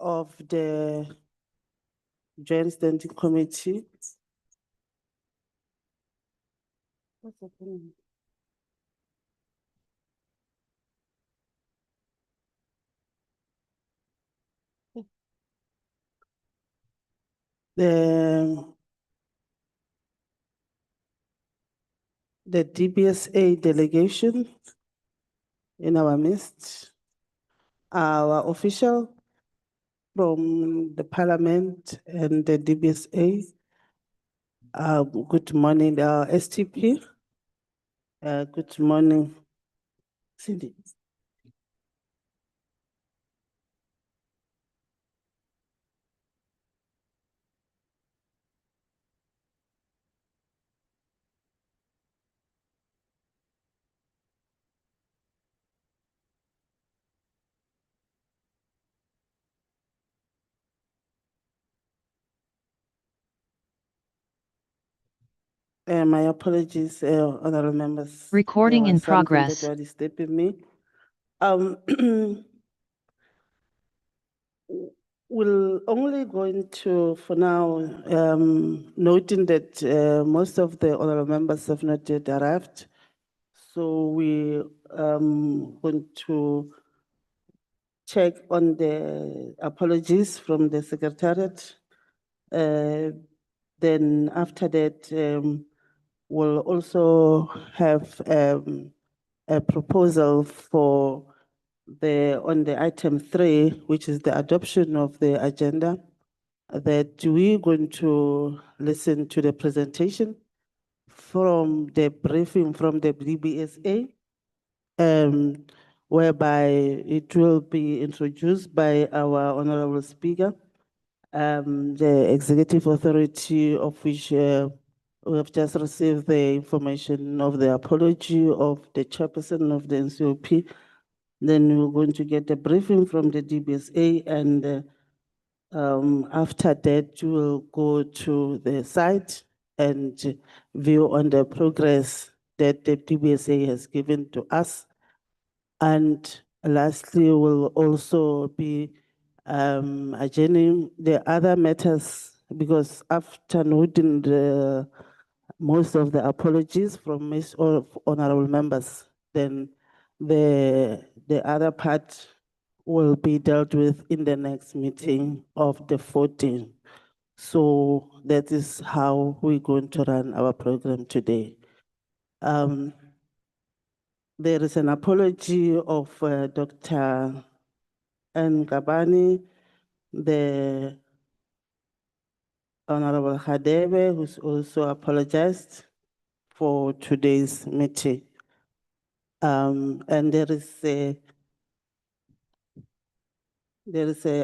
of the Joint Standing Committee. What's happening? The DBSA delegation in our midst, our official from the Parliament and the DBSA. Good morning, STP. Good morning, Cindy. My apologies, honorable members. Recording There in was something progress. that was disturbing me. We're only going to, for now, noting that most of the honorable members have not yet arrived. So we going to check on the apologies from the Secretariat. Then after that, we'll also have a proposal for on the item 3, which is the adoption of the agenda, that we're going to listen to the presentation from the briefing from the DBSA, whereby it will be introduced by our Honorable Speaker, the Executive Authority of which we have just received the information of the apology of the chairperson of the NCOP. Then we're going to get a briefing from the DBSA, and after that, we'll go to the site and view on the progress that the DBSA has given to us. And lastly, we'll also be adjourning the other matters, because after noting most of the apologies from most of honorable members, then the other part will be dealt with in the next meeting of the 14th. So that is how we're going to run our program today. There is an apology of Dr. Nkabani, the Honorable Hadebe, who's also apologized for today's meeting. And there is a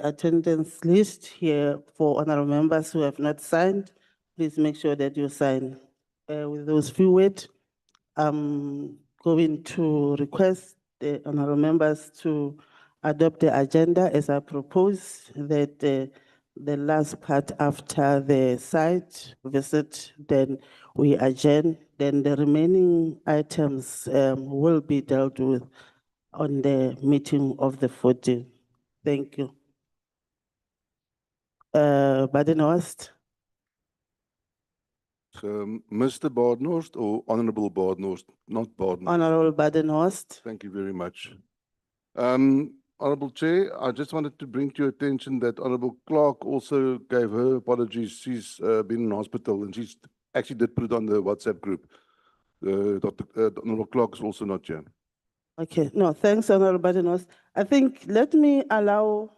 attendance list here for honorable members who have not signed. Please make sure that you sign. With those few words, I'm going to request the honorable members to adopt the agenda as I propose, that the last part after the site visit, then we adjourn. Then the remaining items will be dealt with on the meeting of the 14th. Thank you. Badenhorst. Mr. Badenhorst or Honorable Badenhorst? Not Badenhorst. Honorable Badenhorst. Thank you very much. Honorable Chair, I just wanted to bring to your attention that Honorable Clark also gave her apologies. She's been in hospital and she's actually did put it on the WhatsApp group. Honorable Clark is also not here. Okay, no, thanks, Honorable Badenhorst. I think let me allow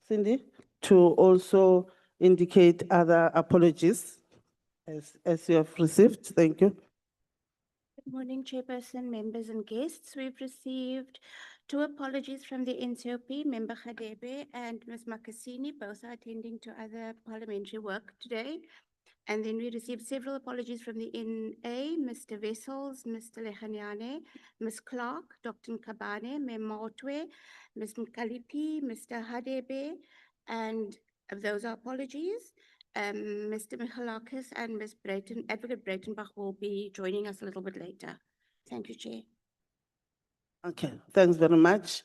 Cindy to also indicate other apologies as you have received. Thank you. Good morning, Chairperson, members and guests. We've received 2 apologies from the NCOP, Member Hadebe and Ms. Makasini, both are attending to other parliamentary work today. And then we received several apologies from the NA, Mr. Wessels, Mr. Lehanyane, Ms. Clark, Dr. Nkabane, Ms. Motwe, Ms. Mkalipi, Mr. Hadebe, and of those are apologies. Mr. Michalakis and Ms. Advocate Breitenbach will be joining us a little bit later. Thank you, Chair. Okay, thanks very much.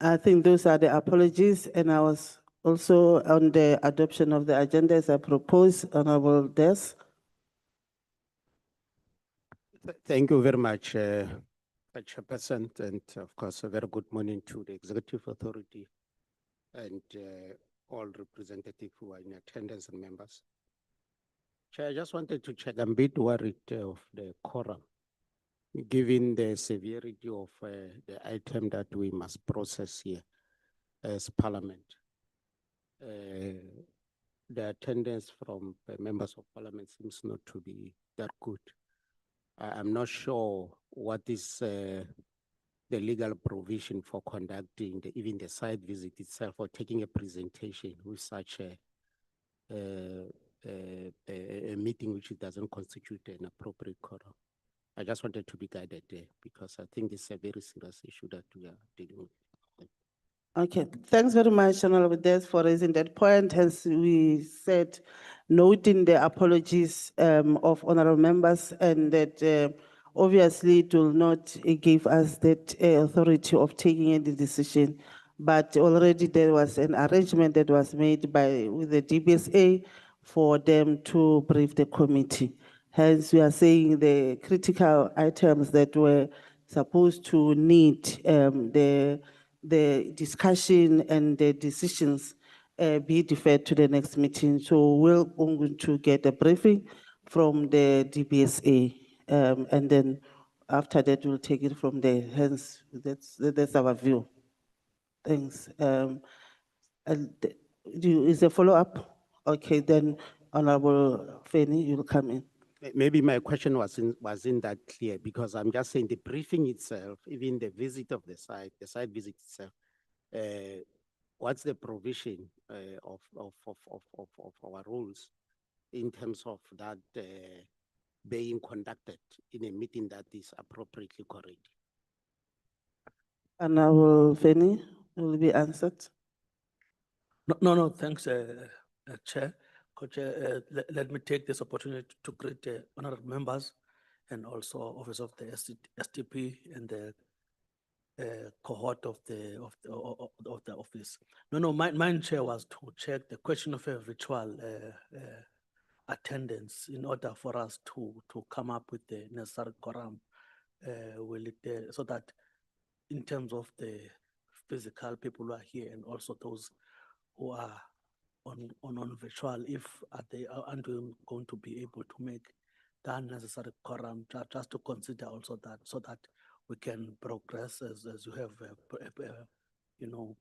I think those are the apologies, and I was Also, on the adoption of the agenda, as I propose, Honorable Des. Thank you very much, Chairperson, and of course, a very good morning to the Executive Authority and all representatives who are in attendance and members. Chair, I just wanted to check, I'm a bit worried of the quorum, given the severity of the item that we must process here as Parliament. The attendance from members of Parliament seems not to be that good. I'm not sure what is the legal provision for conducting even the site visit itself or taking a presentation with such a meeting which it doesn't constitute an appropriate quorum. I just wanted to be guided there because I think this is a very serious issue that we are dealing with. Okay, thanks very much, Honorable Des, for raising that point. As we said, noting the apologies of honorable members and that obviously it will not give us that authority of taking any decision. But already there was an arrangement that was made with the DBSA for them to brief the committee. Hence, we are saying the critical items that were supposed to need the discussion and the decisions be deferred to the next meeting. So we're going to get a briefing from the DBSA. And then after that, we'll take it from there. Hence, that's our view. Thanks. Is a follow-up? Okay, then Honorable Fanny, you'll come in. Maybe my question wasn't that clear because I'm just saying the briefing itself, even the visit of the site visit itself, what's the provision of our rules in terms of that being conducted in a meeting that is appropriately correct? Honorable Fanny will be answered. No, thanks, Chair. Co-Chair, let me take this opportunity to greet honorable members and also office of the STP and the cohort of the office. No, my chair was to check the question of a virtual attendance in order for us to come up with the necessary quorum. So that in terms of the physical people who are here and also those who are on virtual, if they aren't going to be able to make the necessary quorum, just to consider also that, so that we can progress as you have,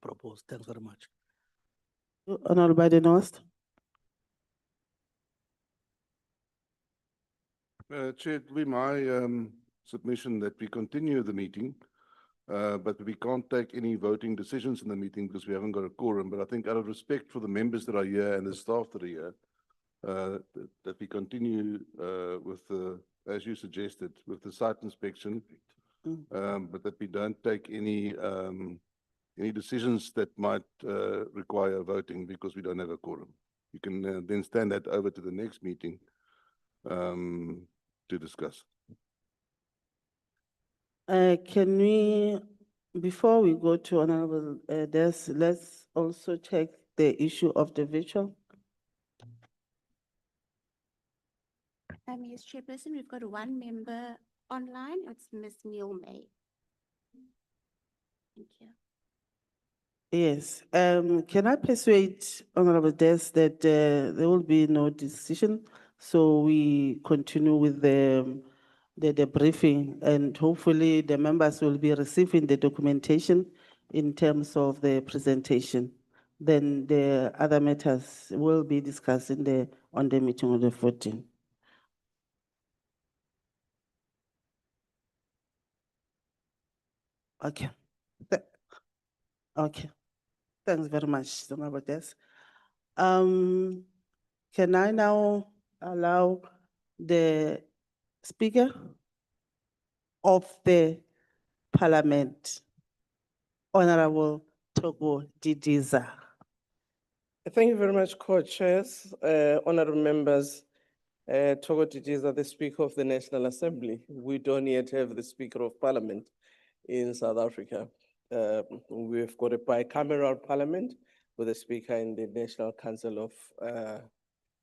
proposed. Thanks very much. Honorable Biden-West. Chair, it will be my submission that we continue the meeting, but we can't take any voting decisions in the meeting because we haven't got a quorum. But I think out of respect for the members that are here and the staff that are here, that we continue with the, as you suggested, with the site inspection, but that we don't take any decisions that might require voting because we don't have a quorum. You can then stand that over to the next meeting to discuss. Can we, before we go to Honorable Des, let's also check the issue of the virtual. Yes, Chairperson, we've got one member online. It's Ms. Neil May. Thank you. Yes. Can I persuade Honorable Des that there will be no decision? So we continue with the briefing and hopefully the members will be receiving the documentation in terms of the presentation. Then the other matters will be discussed on the meeting on the 14th. Okay. Okay. Thanks very much, Honorable Des. Can I now allow the Speaker of the Parliament, Honorable Togo Didiza. Thank you very much, co-chairs, honorable members. Togo Didiza, the Speaker of the National Assembly. We don't yet have the Speaker of Parliament in South Africa. We've got a bicameral parliament, with the Speaker and the National Council of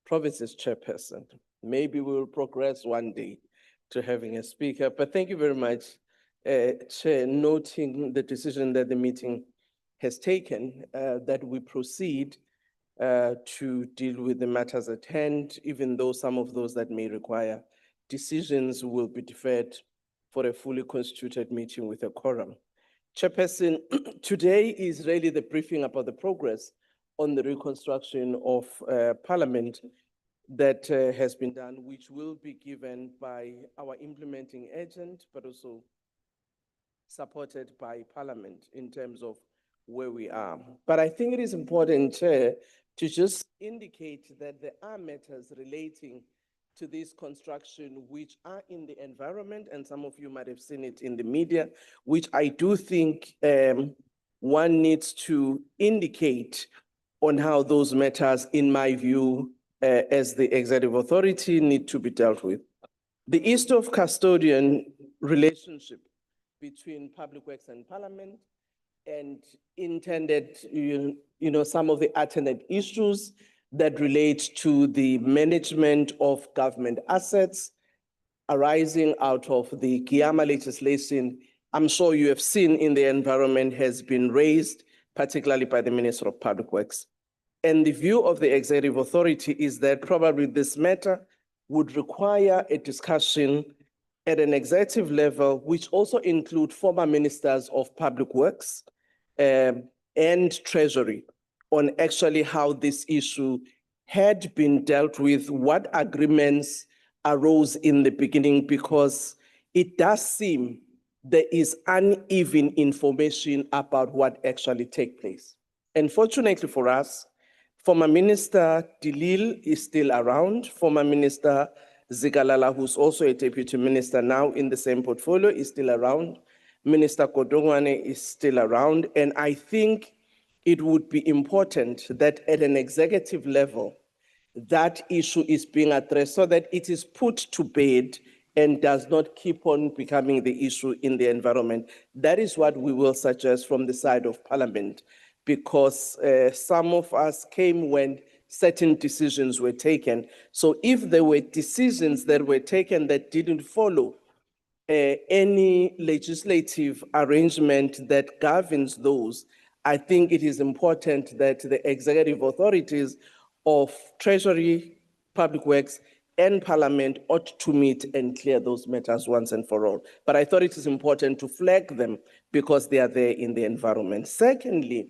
Provinces Chairperson. Maybe we will progress one day to having a speaker, but thank you very much, Chair, noting the decision that the meeting has taken, that we proceed to deal with the matters at hand, even though some of those that may require decisions will be deferred for a fully constituted meeting with a quorum. Chairperson, today is really the briefing about the progress on the reconstruction of Parliament that has been done, which will be given by our implementing agent, but also supported by Parliament in terms of where we are. But I think it is important, Chair, to just indicate that there are matters relating to this construction which are in the environment, and some of you might have seen it in the media, which I do think one needs to indicate on how those matters, in my view, as the executive authority, need to be dealt with. The East of Custodian relationship between Public Works and Parliament, and intended, some of the attendant issues that relate to the management of government assets arising out of the Giyama legislation. I'm sure you have seen in the environment has been raised, particularly by the Minister of Public Works. And the view of the executive authority is that probably this matter would require a discussion at an executive level, which also include former ministers of Public Works and Treasury, on actually how this issue had been dealt with, what agreements arose in the beginning, because it does seem there is uneven information about what actually took place. Unfortunately for us, former Minister Dilil is still around. Former Minister Zikalala, who's also a deputy minister now in the same portfolio, is still around. Minister Kodongwane is still around. And I think it would be important that at an executive level, that issue is being addressed so that it is put to bed and does not keep on becoming the issue in the environment. That is what we will suggest from the side of Parliament, because some of us came when certain decisions were taken. So if there were decisions that were taken that didn't follow any legislative arrangement that governs those, I think it is important that the executive authorities of Treasury, Public Works, and Parliament ought to meet and clear those matters once and for all. But I thought it is important to flag them because they are there in the environment. Secondly,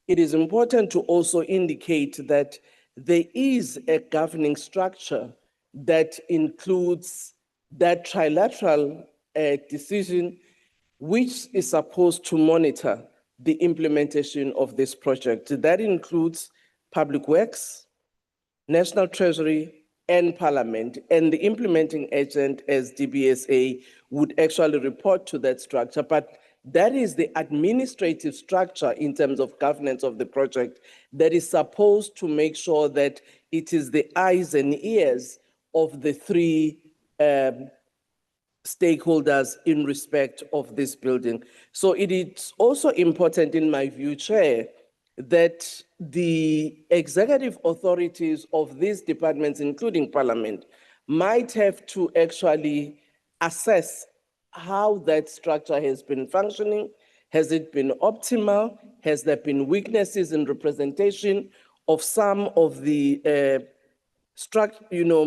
it is important to also indicate that there is a governing structure that includes that trilateral decision, which is supposed to monitor the implementation of this project. That includes Public Works, National Treasury, and Parliament, and the implementing agent as DBSA would actually report to that structure, but that is the administrative structure in terms of governance of the project that is supposed to make sure that it is the eyes and ears of the three stakeholders in respect of this building. So it is also important, in my view, Chair, that the executive authorities of these departments, including Parliament, might have to actually assess how that structure has been functioning. Has it been optimal? Has there been weaknesses in representation of some of the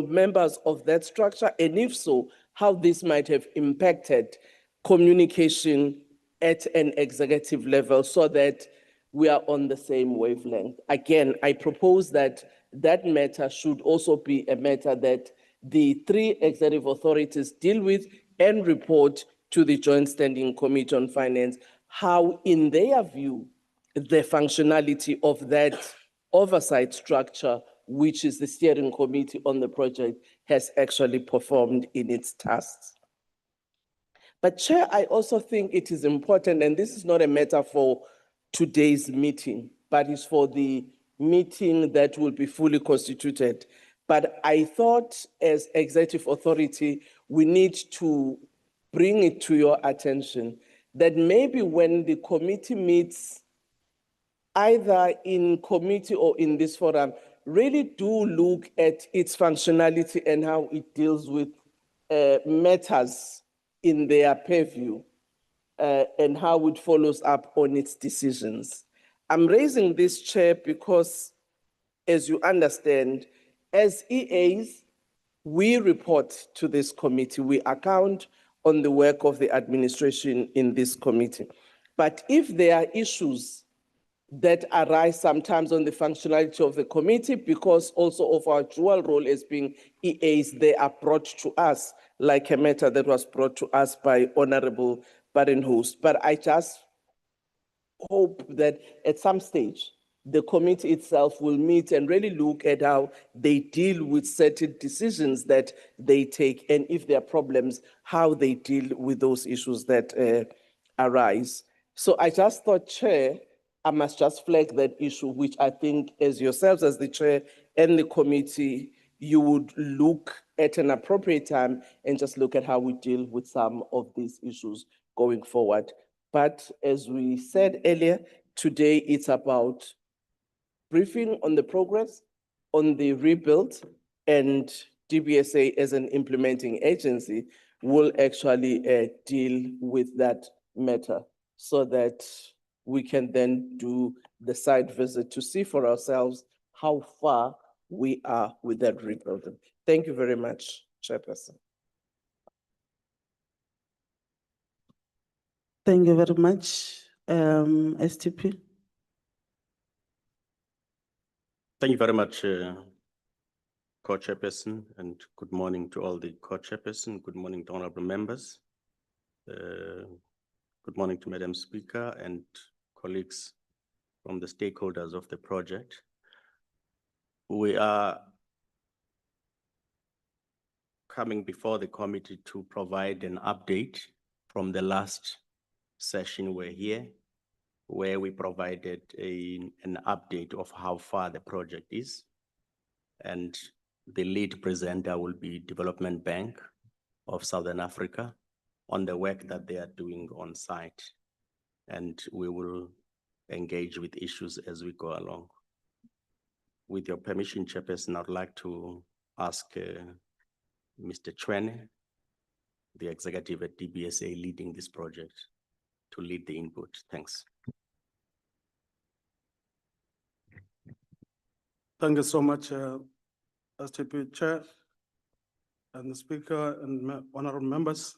members of that structure? And if so, how this might have impacted communication at an executive level so that we are on the same wavelength. Again, I propose that that matter should also be a matter that the three executive authorities deal with and report to the Joint Standing Committee on Finance, how, in their view, the functionality of that oversight structure, which is the steering committee on the project, has actually performed in its tasks. But Chair, I also think it is important, and this is not a matter for today's meeting, but it's for the meeting that will be fully constituted. But I thought as executive authority, we need to bring it to your attention that maybe when the committee meets either in committee or in this forum, really do look at its functionality and how it deals with matters in their purview and how it follows up on its decisions. I'm raising this, Chair, because as you understand, as EAs, we report to this committee, we account on the work of the administration in this committee. But if there are issues that arise sometimes on the functionality of the committee, because also of our dual role as being EAs, they are brought to us, like a matter that was brought to us by Honorable Badenhorst. But I just hope that at some stage, the committee itself will meet and really look at how they deal with certain decisions that they take, and if there are problems, how they deal with those issues that arise. So I just thought, Chair, I must just flag that issue, which I think as yourselves as the Chair and the committee, you would look at an appropriate time and just look at how we deal with some of these issues going forward. But as we said earlier, today it's about briefing on the progress, on the rebuild, and DBSA as an implementing agency will actually deal with that matter so that we can then do the site visit to see for ourselves how far we are with that rebuilding. Thank you very much, Chairperson. Thank you very much. STP. Thank you very much, Co-Chairperson, and good morning to all the Co-Chairperson. Good morning to honorable members. Good morning to Madam Speaker and colleagues from the stakeholders of the project. We are coming before the committee to provide an update from the last session we're here, where we provided an update of how far the project is. And the lead presenter will be Development Bank of Southern Africa on the work that they are doing on site. And we will engage with issues as we go along. With your permission, Chairperson, I'd like to ask Mr. Chwene, the executive at DBSA leading this project, to lead the input. Thanks. Thank you so much, STP Chair and the Speaker and honorable members.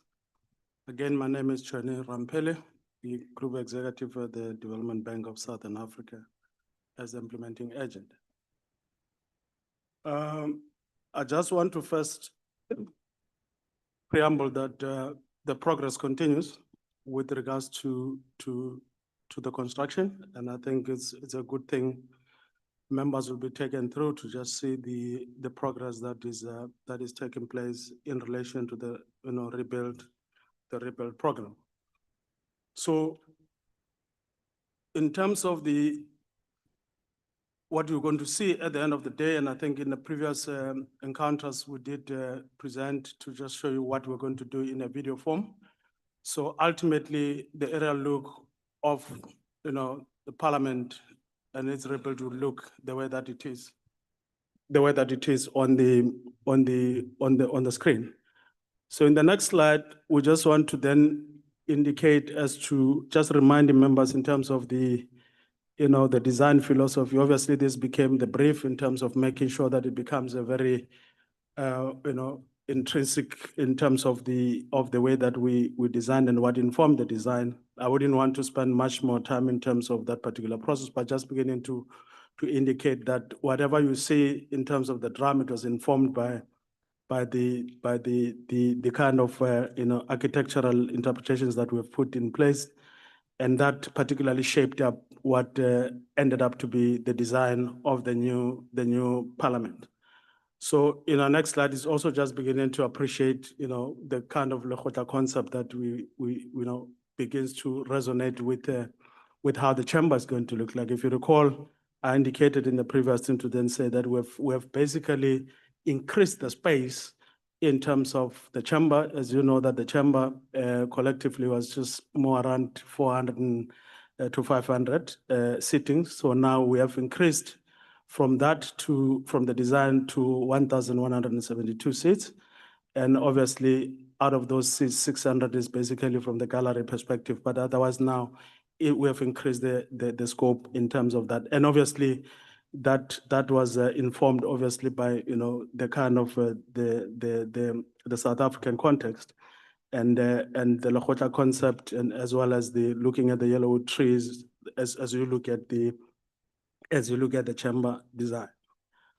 Again, my name is Chwene Rampele, the Group Executive at the Development Bank of Southern Africa as implementing agent. I just want to first preamble that the progress continues with regards to the construction, and I think it's a good thing. Members will be taken through to just see the progress that is taking place in relation to the rebuild program. So, in terms of what you're going to see at the end of the day, and I think in the previous encounters we did present to just show you what we're going to do in a video form. So ultimately, the aerial look of the Parliament and its rebuild will look the way that it is, on the screen. So in the next slide, we just want to then indicate as to just reminding members in terms of the design philosophy. Obviously, this became the brief in terms of making sure that it becomes a very, intrinsic in terms of the way that we designed and what informed the design. I wouldn't want to spend much more time in terms of that particular process, but just beginning to indicate that whatever you see in terms of the drum, it was informed by the kind of architectural interpretations that we've put in place, and that particularly shaped up what ended up to be the design of the new Parliament. So in our next slide is also just beginning to appreciate, the kind of Lekgotla concept that we begins to resonate with how the chamber is going to look like. If you recall, I indicated in the previous thing to then say that we have basically increased the space in terms of the chamber. As you know, that the chamber collectively was just more around 400 to 500 sittings. So now we have increased from the design to 1,172 seats. And obviously, out of those seats, 600 is basically from the gallery perspective, but otherwise now we have increased the scope in terms of that. And obviously, that was informed obviously by, the kind of the South African context and the Lekgotla concept, and as well as the looking at the yellowwood trees as you look at the chamber design.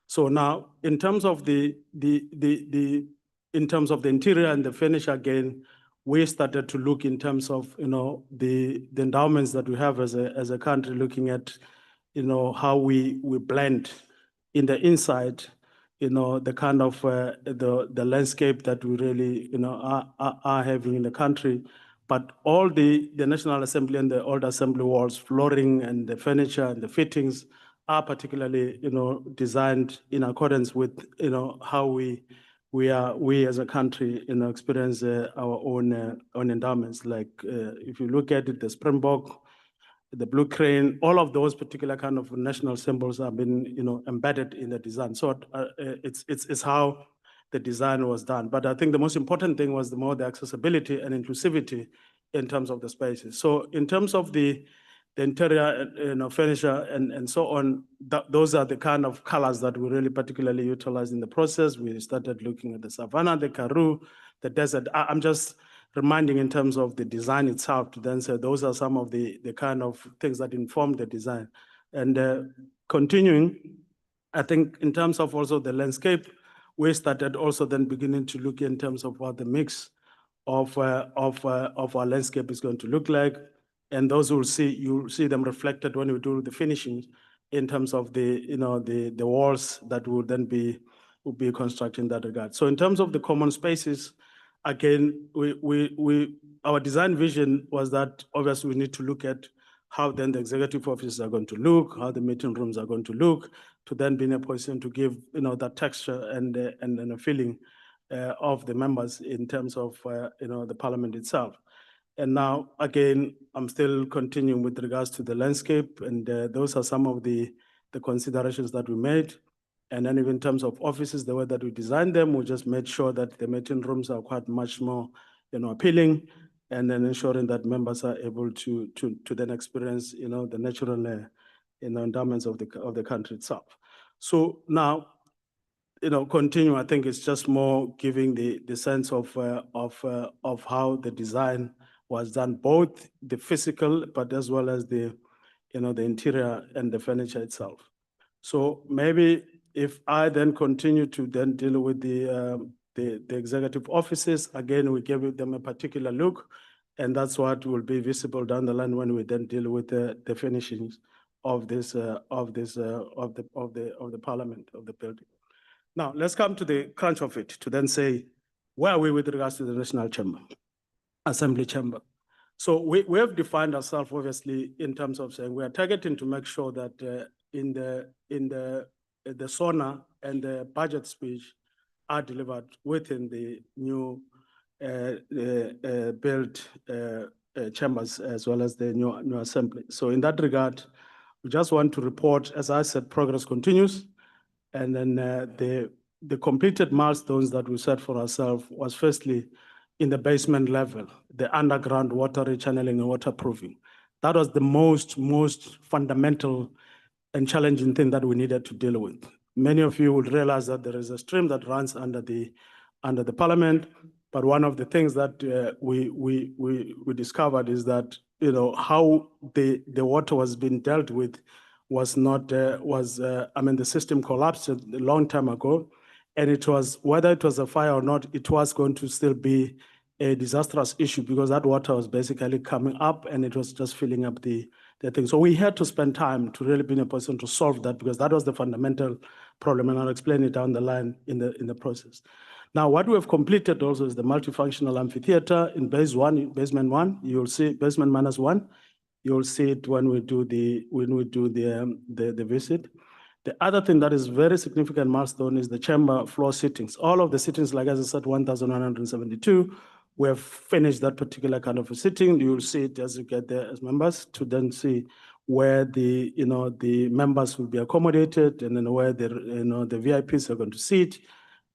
So now, in terms of the interior and the finish, again, we started to look in terms of the endowments that we have as a country, looking at how we blend in the inside, the kind of the landscape that we really are having in the country. But all the National Assembly and the Old Assembly walls, flooring and the furniture and the fittings are particularly designed in accordance with how we as a country experience our own endowments. Like if you look at it, the Springbok, the blue crane, all of those particular kind of national symbols have been embedded in the design. So it's how the design was done. But I think the most important thing was the accessibility and inclusivity in terms of the spaces. So in terms of the interior furniture and so on, those are the kind of colors that we really particularly utilized in the process. We started looking at the savanna, the karoo, the desert. I'm just reminding in terms of the design itself to then say those are some of the kind of things that informed the design. And continuing, I think in terms of also the landscape, we started also then beginning to look in terms of what the mix of our landscape is going to look like. And those you'll see them reflected when we do the finishing in terms of the walls that will then be constructed in that regard. So in terms of the common spaces, again, our design vision was that obviously we need to look at how then the executive offices are going to look, how the meeting rooms are going to look, to then be in a position to give that texture and a feeling of the members in terms of the parliament itself. And now, again, I'm still continuing with regards to the landscape, and those are some of the considerations that we made. And then even in terms of offices, the way that we designed them, we just made sure that the meeting rooms are quite much more appealing, and then ensuring that members are able to then experience the natural endowments of the country itself. So now, continue, I think it's just more giving the sense of how the design was done, both the physical, but as well as the interior and the furniture itself. So maybe if I then continue to then deal with the executive offices, again, we gave them a particular look, and that's what will be visible down the line when we then deal with the finishings of the parliament, of the building. Now, let's come to the crunch of it to then say, where are we with regards to the National Chamber, Assembly Chamber? So we have defined ourselves, obviously, in terms of saying we are targeting to make sure that in the SONA and the budget speech are delivered within the new built chambers as well as the new assembly. So in that regard, we just want to report, as I said, progress continues. And then the completed milestones that we set for ourselves was firstly in the basement level, the underground water rechanneling and waterproofing. That was the most fundamental and challenging thing that we needed to deal with. Many of you would realize that there is a stream that runs under the parliament, but one of the things that we discovered is that how the water was being dealt with was not the system collapsed a long time ago, and it was, whether it was a fire or not, it was going to still be a disastrous issue because that water was basically coming up and it was just filling up the thing. So we had to spend time to really be in a position to solve that because that was the fundamental problem, and I'll explain it down the line in the process. Now, what we have completed also is the multifunctional amphitheater in basement one. You'll see basement -1. You'll see it when we do the visit. The other thing that is very significant milestone is the chamber floor sittings. All of the sittings, like as I said, 1,172, we have finished that particular kind of a sitting. You'll see it as you get there as members to then see where the, the members will be accommodated and then where the, the VIPs are going to sit.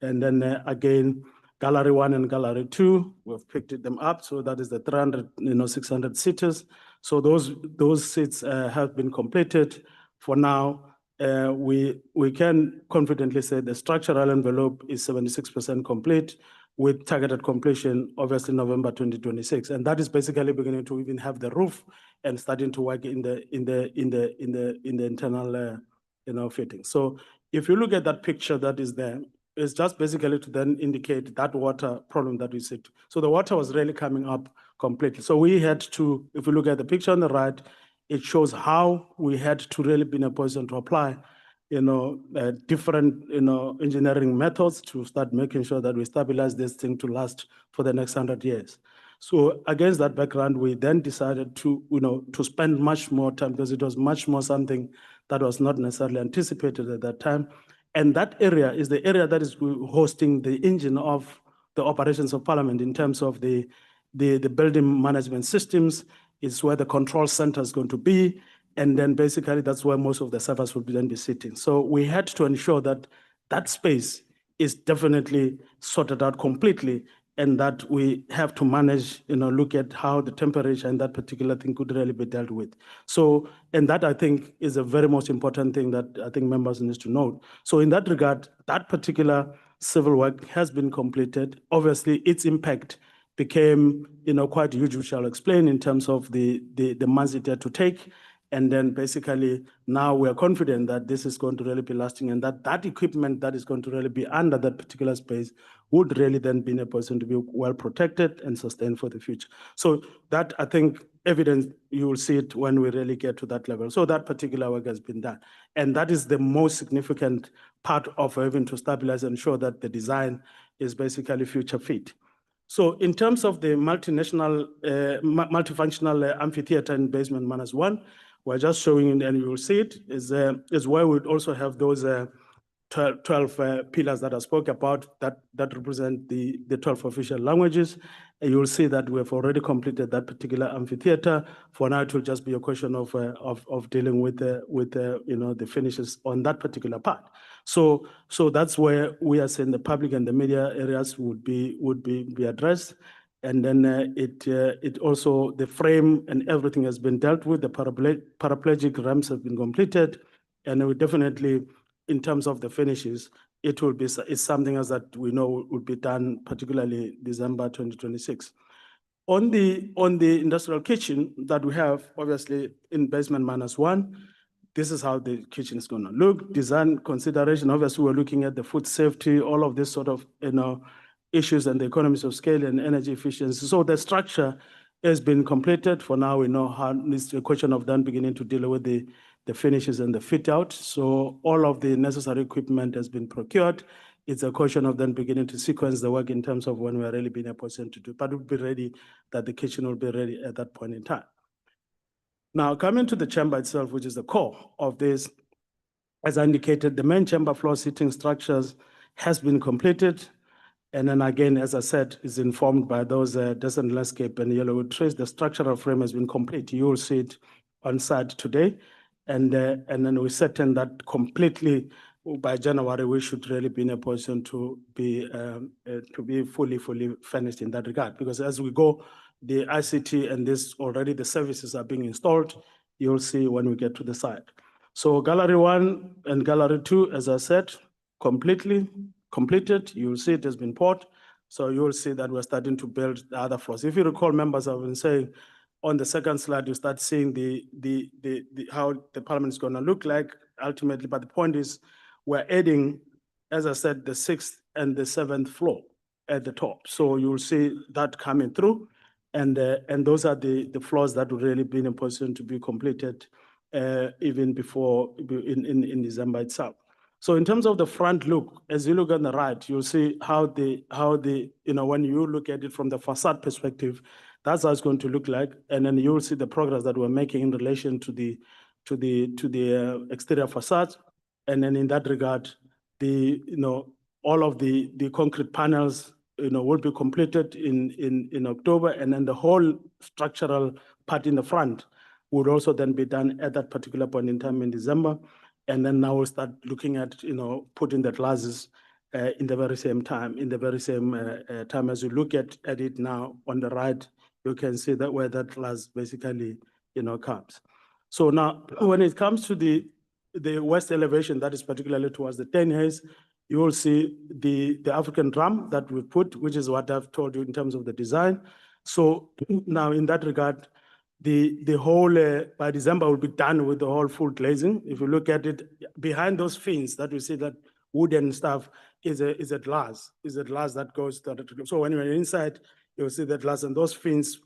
And then again, Gallery 1 and Gallery 2, we've picked them up. So that is the 300, 600 seaters. So those seats have been completed. For now, we can confidently say the structural envelope is 76% complete with targeted completion, obviously November 2026. And that is basically beginning to even have the roof and starting to work in the internal, fitting. So if you look at that picture that is there, it's just basically to then indicate that water problem that we see. So the water was really coming up completely. So we had to, if you look at the picture on the right, it shows how we had to really be in a position to apply, different, engineering methods to start making sure that we stabilize this thing to last for the next 100 years. So against that background, we then decided to, to spend much more time because it was much more something that was not necessarily anticipated at that time. And that area is the area that is hosting the engine of the operations of Parliament in terms of the building management systems. Is where the control center is going to be. And then basically that's where most of the servers will then be sitting. So we had to ensure that that space is definitely sorted out completely and that we have to manage, look at how the temperature and that particular thing could really be dealt with. So, and that I think is a very most important thing that I think members need to note. So in that regard, that particular civil work has been completed. Obviously, its impact became, quite huge, which I'll explain in terms of the months it had to take. And then basically now we're confident that this is going to really be lasting and that equipment that is going to really be under that particular space would really then be in a position to be well protected and sustained for the future. So that, I think, evidence, you will see it when we really get to that level. So that particular work has been done. And that is the most significant part of having to stabilize and ensure that the design is basically future fit. So in terms of the multifunctional amphitheater in basement -1, we're just showing, and you will see it, is where we'd also have those 12 pillars that I spoke about that represent the 12 official languages. And you'll see that we have already completed that particular amphitheater. For now, it will just be a question of dealing with the finishes on that particular part. So that's where we are saying the public and the media areas would be addressed. And then it also, the frame and everything has been dealt with. The paraplegic ramps have been completed. And we definitely, in terms of the finishes, it will be, it's something else that we know will be done, particularly December 2026. On the industrial kitchen that we have, obviously in basement -1, this is how the kitchen is going to look. Design consideration, obviously we're looking at the food safety, all of this sort of, issues and the economies of scale and energy efficiency. So the structure has been completed. For now, we know how it's a question of then beginning to deal with the finishes and the fit out. So all of the necessary equipment has been procured. It's a question of then beginning to sequence the work in terms of when we're really being in a position to do, but we'll be ready, that the kitchen will be ready at that point in time. Now, coming to the chamber itself, which is the core of this, as I indicated, the main chamber floor seating structures has been completed. And then again, as I said, is informed by those descent landscape and yellow trees. The structural frame has been complete. You will see it on site today. And then we certain that completely by January, we should really be in a position to be fully finished in that regard. Because as we go, the ICT and this already the services are being installed, you'll see when we get to the site. So Gallery 1 and Gallery 2, as I said, completely completed. You'll see it has been poured. So you'll see that we're starting to build the other floors. If you recall, members have been saying on the second slide, you start seeing how the Parliament is going to look like ultimately. But the point is, we're adding, as I said, the 6th and the 7th floor at the top. So you'll see that coming through. And those are the floors that will really be in a position to be completed even before in December itself. So in terms of the front look, as you look on the right, you'll see how when you look at it from the facade perspective, that's how it's going to look like. And then you'll see the progress that we're making in relation to the exterior facade. And then in that regard, all of the concrete panels will be completed in October, and then the whole structural part in the front would also then be done at that particular point in time in December. And then now we'll start looking at, putting the glasses in the very same time, time as you look at it now on the right, you can see that where that glass basically, comes. So now, when it comes to the west elevation, that is particularly towards the 10 years, you will see the African drum that we put, which is what I've told you in terms of the design. So now in that regard, the whole, by December, will be done with the whole full glazing. If you look at it, behind those fins that you see, that wooden stuff is a glass that goes to, so when you're inside, you'll see the glass, and those fins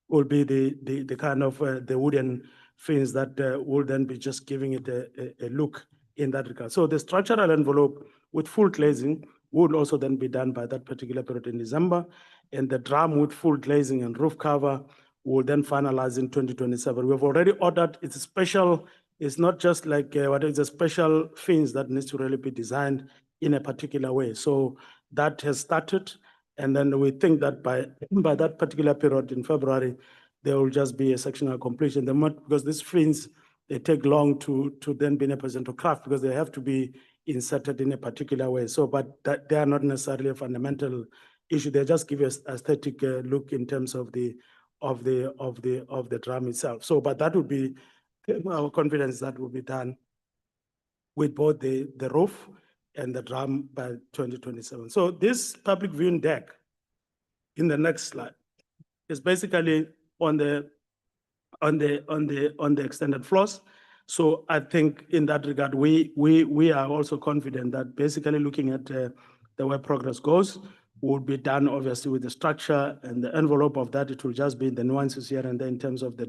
will be the kind of the wooden fins that will then be just giving it a look in that regard. So the structural envelope with full glazing would also then be done by that particular period in December, and the drum with full glazing and roof cover will then finalize in 2027. We've already ordered, it's a special, it's not just like what is a special fins that needs to really be designed in a particular way. So that has started, and then we think that by that particular period in February, there will just be a sectional completion. Because these fins, they take long to then be in a position to craft, because they have to be inserted in a particular way. So, but they are not necessarily a fundamental issue. They just give us aesthetic look in terms of the drum itself. So, but that would be our confidence that will be done with both the roof and the drum by 2027. So this public viewing deck in the next slide is basically on the extended floors. So I think in that regard, we are also confident that basically looking at the way progress goes will be done obviously with the structure and the envelope of that. It will just be the nuances here and there in terms of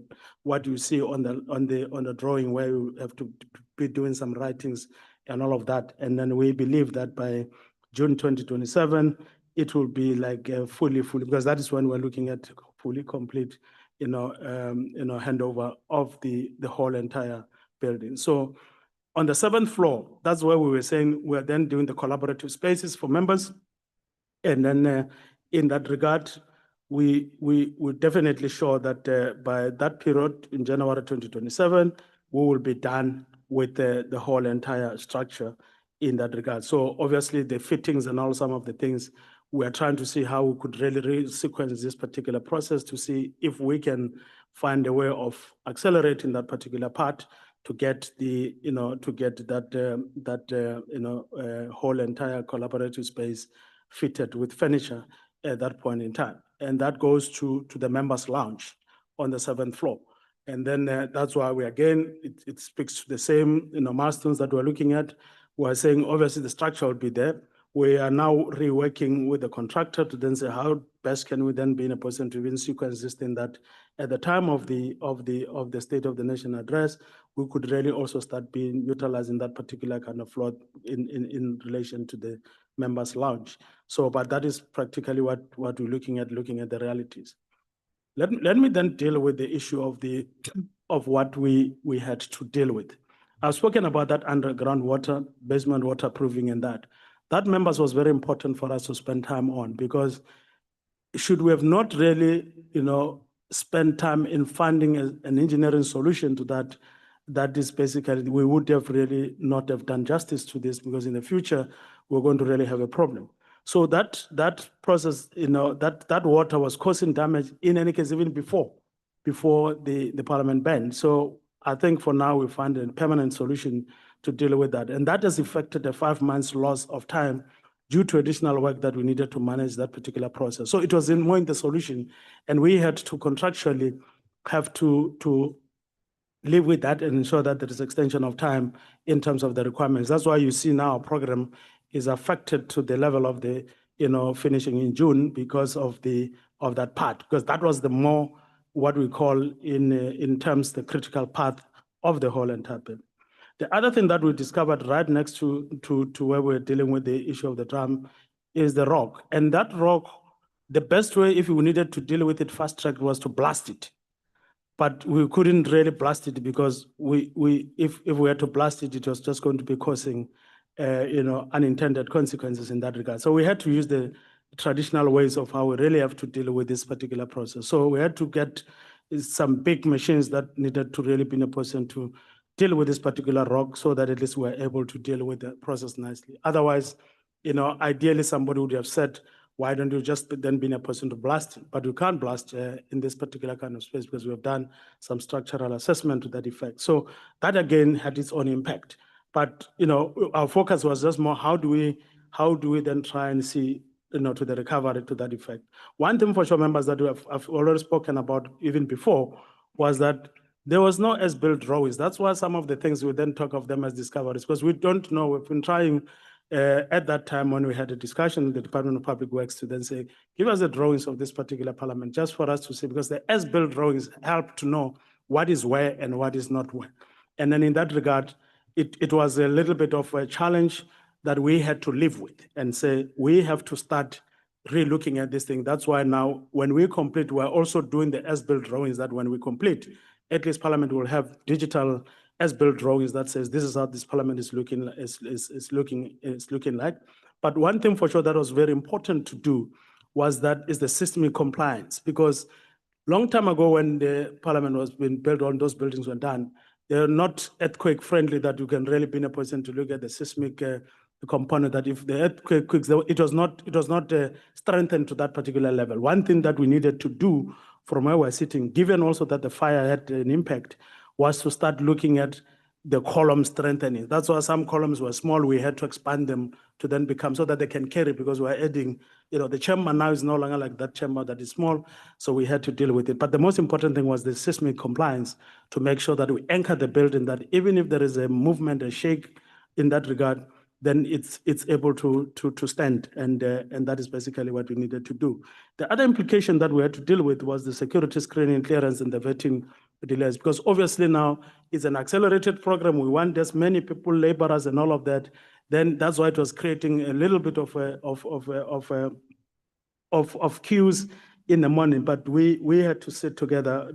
what you see on the drawing, where you have to be doing some writings and all of that. And then we believe that by June 2027, it will be like fully, because that is when we're looking at fully complete, handover of the whole entire building. So on the 7th floor, that's where we were saying we're then doing the collaborative spaces for members. And then in that regard, we definitely sure that by that period in January 2027, we will be done with the whole entire structure in that regard. So obviously the fittings and all some of the things, we are trying to see how we could really sequence this particular process to see if we can find a way of accelerating that particular part to get the, to get that whole entire collaborative space fitted with furniture at that point in time. And that goes to the members' lounge on the 7th floor. And then that's why it speaks to the same milestones that we're looking at. We're saying obviously the structure will be there. We are now reworking with the contractor to then say how best can we then be in a position to even sequence this thing, that at the time of the State of the Nation address, we could really also start utilizing that particular kind of floor in relation to the members' lounge. So, but that is practically what we're looking at the realities. Let me then deal with the issue of what we had to deal with. I've spoken about that underground water, basement waterproofing, and that members was very important for us to spend time on, because should we have not really, spent time in finding an engineering solution to that is basically, we would have really not have done justice to this, because in the future, we're going to really have a problem. So that process, that water was causing damage in any case, even before the parliament ban. So I think for now, we find a permanent solution to deal with that. And that has affected a 5 months loss of time due to additional work that we needed to manage that particular process. So it was more in the solution, and we had to contractually have to live with that and ensure that there is extension of time in terms of the requirements. That's why you see now our program is affected to the level of the, finishing in June because of that part, because that was the more what we call in terms the critical path of the whole entire bill. The other thing that we discovered right next to where we're dealing with the issue of the drum is the rock. And that rock, the best way if we needed to deal with it fast track was to blast it. But we couldn't really blast it because if we had to blast it, it was just going to be causing unintended consequences in that regard. So we had to use the traditional ways of how we really have to deal with this particular process. So we had to get some big machines that needed to really be in a position to deal with this particular rock so that at least we're able to deal with the process nicely. Otherwise, ideally somebody would have said, why don't you just then be in a position to blast it? But we can't blast in this particular kind of space because we have done some structural assessment to that effect. So that again had its own impact. But our focus was just more how do we then try and see to the recovery to that effect. One thing for sure, members, that I've already spoken about even before was that there was no as-built drawings. That's why some of the things we then talk of them as discoveries, because we don't know. We've been trying at that time when we had a discussion with the Department of Public Works to then say, give us the drawings of this particular parliament, just for us to see, because the as-built drawings help to know what is where and what is not where. And then in that regard, it was a little bit of a challenge that we had to live with and say, we have to start re-looking at this thing. That's why now, when we complete, we're also doing the as-built drawings that when we complete, at least Parliament will have digital as-built drawings that says this is how this Parliament is looking like. But one thing for sure that was very important to do was that is the seismic compliance, because long time ago when the Parliament was being built, all those buildings were done, they're not earthquake friendly that you can really be in a position to look at the seismic component, that if the earthquakes, it was not strengthened to that particular level. One thing that we needed to do from where we're sitting, given also that the fire had an impact, was to start looking at the column strengthening. That's why some columns were small. We had to expand them to then become so that they can carry, because we're adding, the chamber now is no longer like that chamber that is small. So we had to deal with it. But the most important thing was the seismic compliance, to make sure that we anchor the building, that even if there is a movement, a shake in that regard, then it's able to stand, and that is basically what we needed to do. The other implication that we had to deal with was the security screening, clearance, and the vetting delays, because obviously now it's an accelerated program. We want as many people, laborers, and all of that. Then that's why it was creating a little bit of queues in the morning. But we had to sit together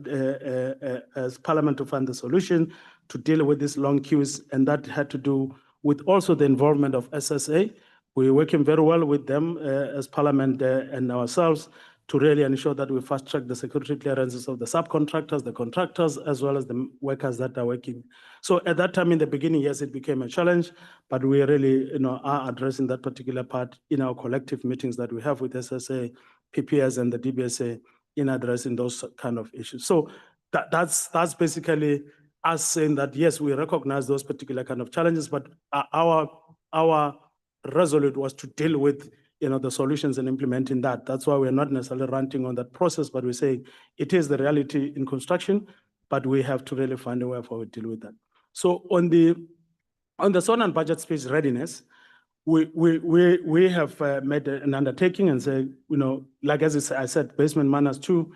as Parliament to find the solution to deal with these long queues, and that had to do with also the involvement of SSA. We're working very well with them as Parliament and ourselves to really ensure that we fast track the security clearances of the subcontractors, the contractors, as well as the workers that are working. So at that time in the beginning, yes, it became a challenge, but we really are addressing that particular part in our collective meetings that we have with SSA, PPS, and the DBSA in addressing those kind of issues. So that's basically us saying that, yes, we recognize those particular kind of challenges, but our resolute was to deal with the solutions and implementing that. That's why we're not necessarily ranting on that process, but we're saying it is the reality in construction, but we have to really find a way for we deal with that. So on the zone and budget space readiness, we have made an undertaking and say, like as I said, basement manners 2,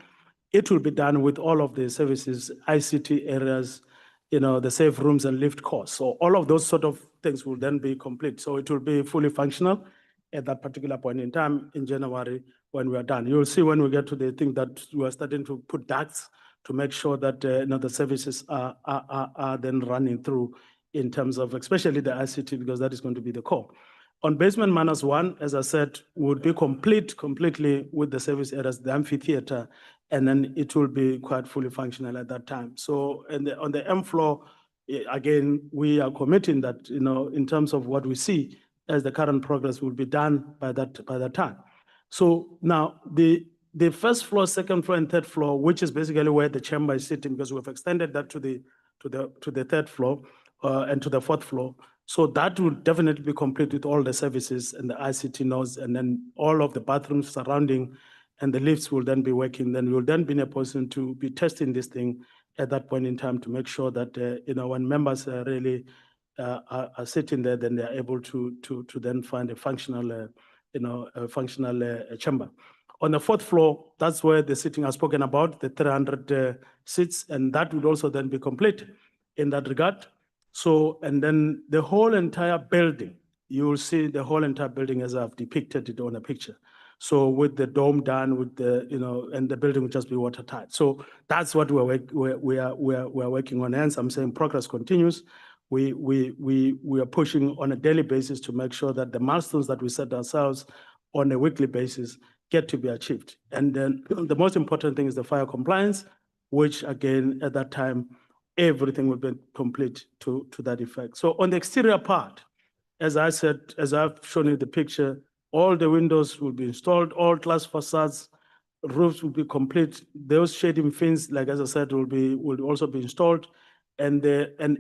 it will be done with all of the services, ICT areas, the safe rooms and lift costs. So all of those sort of things will then be complete. So it will be fully functional at that particular point in time in January when we are done. You'll see when we get to the thing that we are starting to put ducts to make sure that the services are then running through in terms of especially the ICT, because that is going to be the core. On basement manners 1, as I said, would be completely with the service areas, the amphitheater, and then it will be quite fully functional at that time. So on the M floor, again, we are committing that, in terms of what we see as the current progress will be done by that time. So now the first floor, second floor, and third floor, which is basically where the chamber is sitting, because we've extended that to the third floor and to the fourth floor. So that will definitely be complete with all the services and the ICT nodes, and then all of the bathrooms surrounding, and the lifts will then be working. Then we'll then be in a position to be testing this thing at that point in time to make sure that when members really are sitting there, then they're able to then find a functional chamber. On the fourth floor, that's where the seating I've spoken about, the 300 seats, and that would also then be complete in that regard. So, and then the whole entire building, you will see the whole entire building as I've depicted it on a picture. So with the dome done, with the, and the building will just be watertight. So that's what we are working on. Hence, I'm saying progress continues. We are pushing on a daily basis to make sure that the milestones that we set ourselves on a weekly basis get to be achieved. And then the most important thing is the fire compliance, which again, at that time, everything will be complete to that effect. So on the exterior part, as I said, as I've shown you the picture, all the windows will be installed, all glass facades, roofs will be complete. Those shading fins, like as I said, will also be installed. And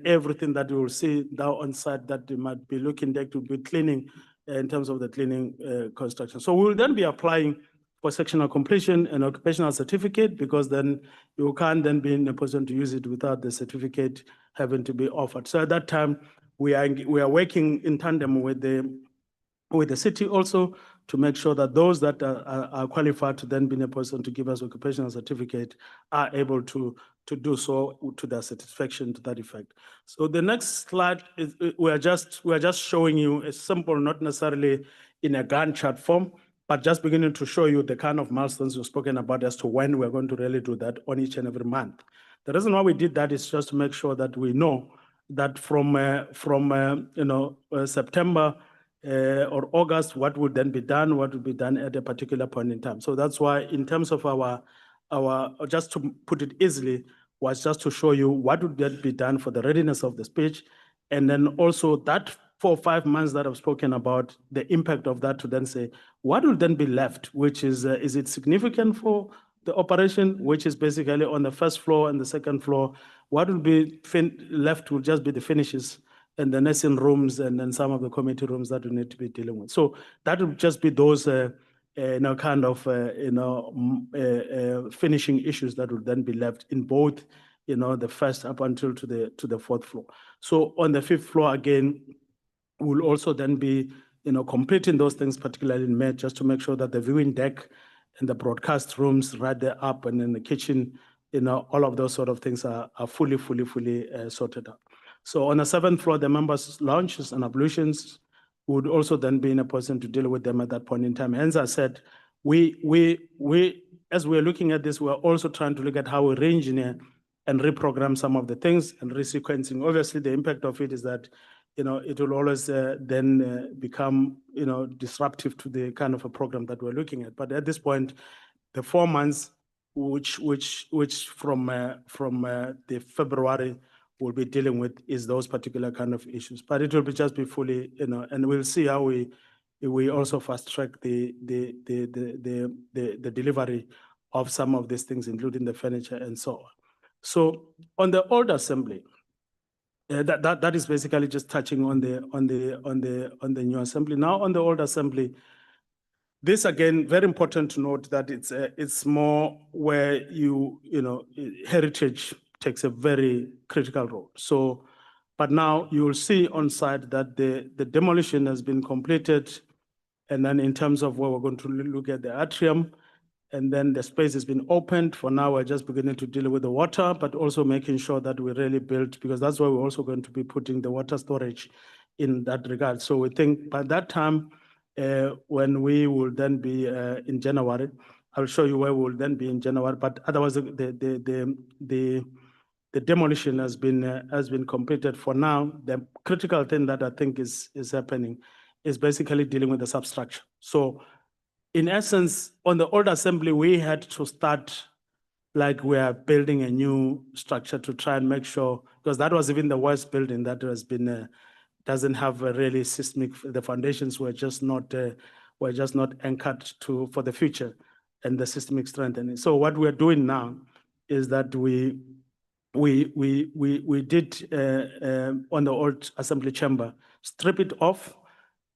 everything that you will see now on site that they might be looking there to be cleaning in terms of the cleaning construction. So we will then be applying for sectional completion and occupational certificate, because then you can't then be in a position to use it without the certificate having to be offered. So at that time, we are working in tandem with the city also to make sure that those that are qualified to then be in a position to give us occupational certificate are able to do so to their satisfaction to that effect. So the next slide is we are just showing you a simple, not necessarily in a Gantt chart form, but just beginning to show you the kind of milestones you've spoken about as to when we're going to really do that on each and every month. The reason why we did that is just to make sure that we know that from September or August, what would then be done, what would be done at a particular point in time. So that's why in terms of our, just to put it easily, was just to show you what would then be done for the readiness of the speech. And then also that 4 or 5 months that I've spoken about, the impact of that to then say, what will then be left, which is it significant for the operation, which is basically on the first floor and the second floor? What will be left will just be the finishes and the nursing rooms and then some of the committee rooms that we need to be dealing with. So that will just be those kind of finishing issues that will then be left in both the first up until to the fourth floor. So on the fifth floor again, we'll also then be completing those things, particularly in May, just to make sure that the viewing deck and the broadcast rooms right there up, and then the kitchen, all of those sort of things are fully sorted out. So on the seventh floor, the members' lounges and ablutions would also then be in a position to deal with them at that point in time. Hence, I said, we as we're looking at this, we're also trying to look at how we re-engineer and reprogram some of the things and resequencing. Obviously, the impact of it is that it will always then become disruptive to the kind of a program that we're looking at. But at this point, the 4 months, which from the February we'll be dealing with, is those particular kind of issues. But it will be just be fully, and we'll see how we also fast track the delivery of some of these things, including the furniture and so on. So on the old assembly, that is basically just touching on the new assembly. Now on the old assembly, this again, very important to note that it's more where heritage takes a very critical role. So, but now you will see on site that the demolition has been completed, and then in terms of where we're going to look at the atrium, and then the space has been opened. For now, we're just beginning to deal with the water, but also making sure that we really build, because that's why we're also going to be putting the water storage in that regard. So we think by that time, when we will then be in January, I'll show you where we'll then be in January. But otherwise, the demolition has been completed. For now, the critical thing that I think is happening is basically dealing with the substructure. So in essence, on the old assembly, we had to start like we are building a new structure to try and make sure, because that was even the worst building that has been, doesn't have a really seismic, the foundations were just not anchored for the future and the seismic strengthening. So what we're doing now is that we did on the old assembly chamber, strip it off,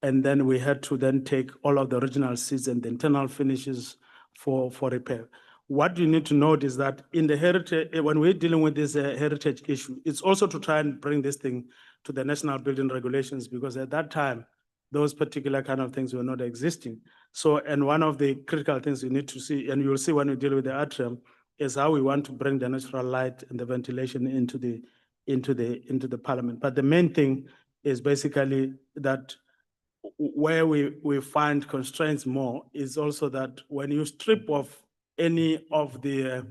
and then we had to then take all of the original seats and the internal finishes for repair. What you need to note is that in the heritage, when we're dealing with this heritage issue, it's also to try and bring this thing to the national building regulations, because at that time, those particular kind of things were not existing. So, and one of the critical things you need to see, and you'll see when we deal with the atrium, is how we want to bring the natural light and the ventilation into the parliament. But the main thing is basically that where we find constraints more is also that when you strip off any of the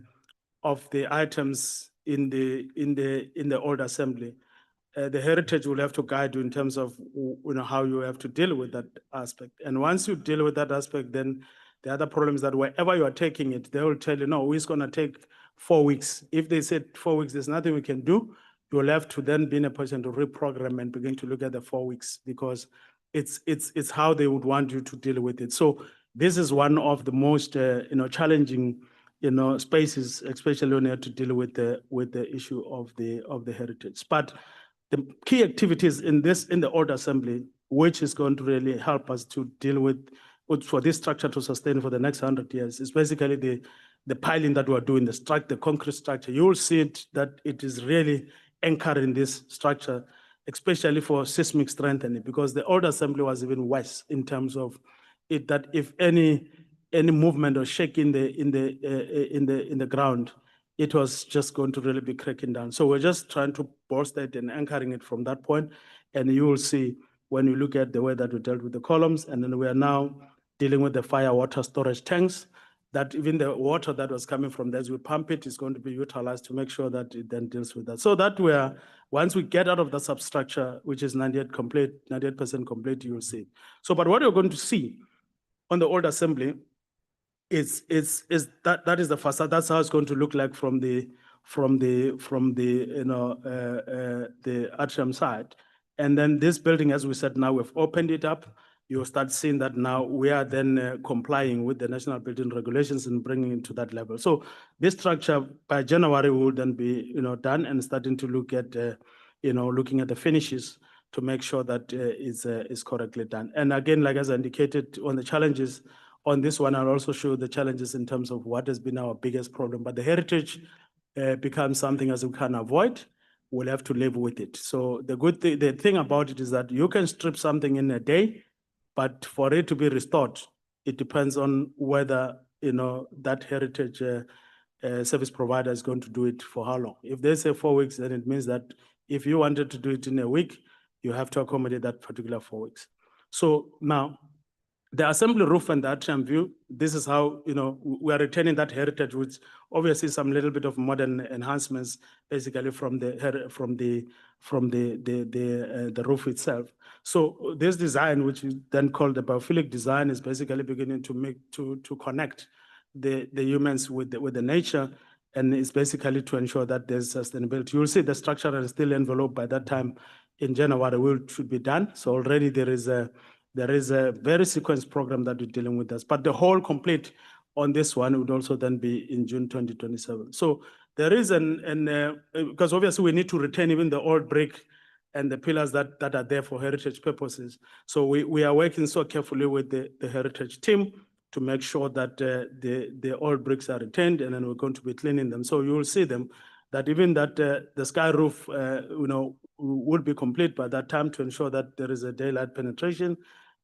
items in the old assembly, the heritage will have to guide you in terms of how you have to deal with that aspect. And once you deal with that aspect, then the other problem is that wherever you are taking it, they will tell you, no, it's going to take 4 weeks. If they said 4 weeks, there's nothing we can do, you'll have to then be in a position to reprogram and begin to look at the 4 weeks, because it's how they would want you to deal with it. So this is one of the most challenging spaces, especially when you have to deal with the issue of the heritage. But the key activities in the Order Assembly, which is going to really help us to deal with for this structure to sustain for the next 100 years, is basically the piling that we're doing, the concrete structure. You will see it that it is really anchoring this structure, especially for seismic strengthening, because the Order Assembly was even worse in terms of it, that if any movement or shake in the ground, it was just going to really be cracking down. So we're just trying to bolster it and anchoring it from that point. And you will see when you look at the way that we dealt with the columns, and then we are now dealing with the fire water storage tanks, that even the water that was coming from there, as we pump it, is going to be utilized to make sure that it then deals with that. So that once we get out of the substructure, which is 98% complete, you will see. So, but what you're going to see on the Order Assembly is that is the facade. That's how it's going to look like from the atrium side. And then this building, as we said, now we've opened it up. You'll start seeing that now we are then complying with the national building regulations and bringing it to that level. So this structure by January will then be done and starting to look at looking at the finishes to make sure that is correctly done. And again, like as I indicated on the challenges, on this one, I'll also show the challenges in terms of what has been our biggest problem. But the heritage becomes something as we can avoid. We'll have to live with it. So the thing about it is that you can strip something in a day, but for it to be restored, it depends on whether that heritage service provider is going to do it for how long. If they say 4 weeks, then it means that if you wanted to do it in a week, you have to accommodate that particular 4 weeks. So now, the assembly roof and the atrium view, this is how we are retaining that heritage, which obviously some little bit of modern enhancements, basically from the roof itself. So this design, which is then called the biophilic design, is basically beginning to connect the humans with the nature, and it's basically to ensure that there's sustainability. You'll see the structure is still enveloped by that time in January should be done. So already there is a very sequenced program that we're dealing with this, but the whole complete on this one would also then be in June 2027. So there is because obviously we need to retain even the old brick and the pillars that are there for heritage purposes. So we are working so carefully with the heritage team to make sure that the old bricks are retained, and then we're going to be cleaning them. So you will see them, that even that the sky roof, would be complete by that time to ensure that there is a daylight penetration.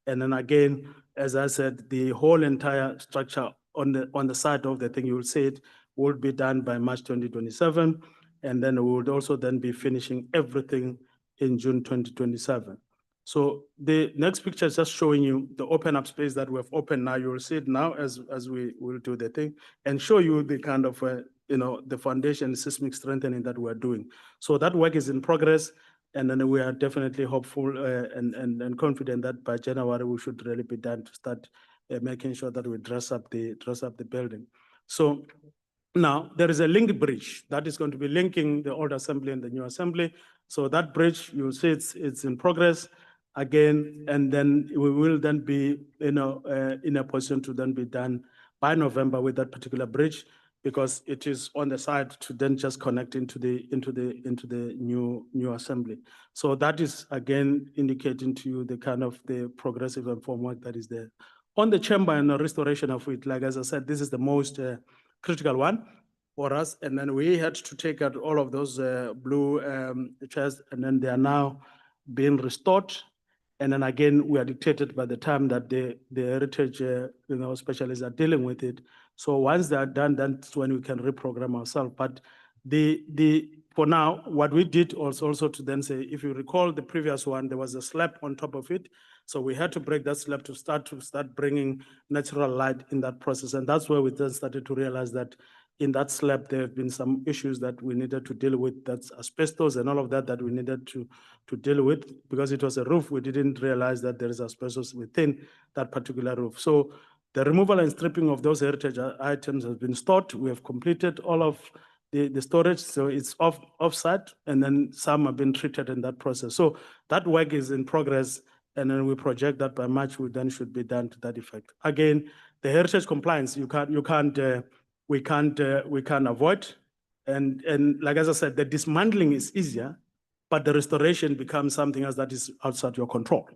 And then again, as I said, the whole entire structure on the side of the thing, you will see it, will be done by March 2027. And then we would also then be finishing everything in June 2027. So the next picture is just showing you the open up space that we have opened now. You will see it now as we will do the thing and show you the kind of, the foundation seismic strengthening that we're doing. So that work is in progress. And then we are definitely hopeful and confident that by January we should really be done to start making sure that we dress up the building. So now there is a link bridge that is going to be linking the old assembly and the new assembly. So that bridge, you'll see it's in progress again, and then we will then be in a position to then be done by November with that particular bridge, because it is on the side to then just connect into the new assembly. So that is again indicating to you the kind of the progressive and form work that is there. On the chamber and the restoration of it, like as I said, this is the most critical one for us. And then we had to take out all of those blue chairs, and then they are now being restored. And then again, we are dictated by the time that the heritage specialists are dealing with it. So once they are done, that's when we can reprogram ourselves. But for now, what we did also to then say, if you recall the previous one, there was a slab on top of it. So we had to break that slab to start bringing natural light in that process. And that's where we then started to realize that in that slab, there have been some issues that we needed to deal with. That's asbestos and all of that we needed to deal with. Because it was a roof, we didn't realize that there is asbestos within that particular roof. So the removal and stripping of those heritage items has been stored. We have completed all of the storage, so it's offsite, and then some have been treated in that process. So that work is in progress, and then we project that by March, we then should be done to that effect. Again, the heritage compliance, we can't avoid. And like as I said, the dismantling is easier, but the restoration becomes something else that is outside your control.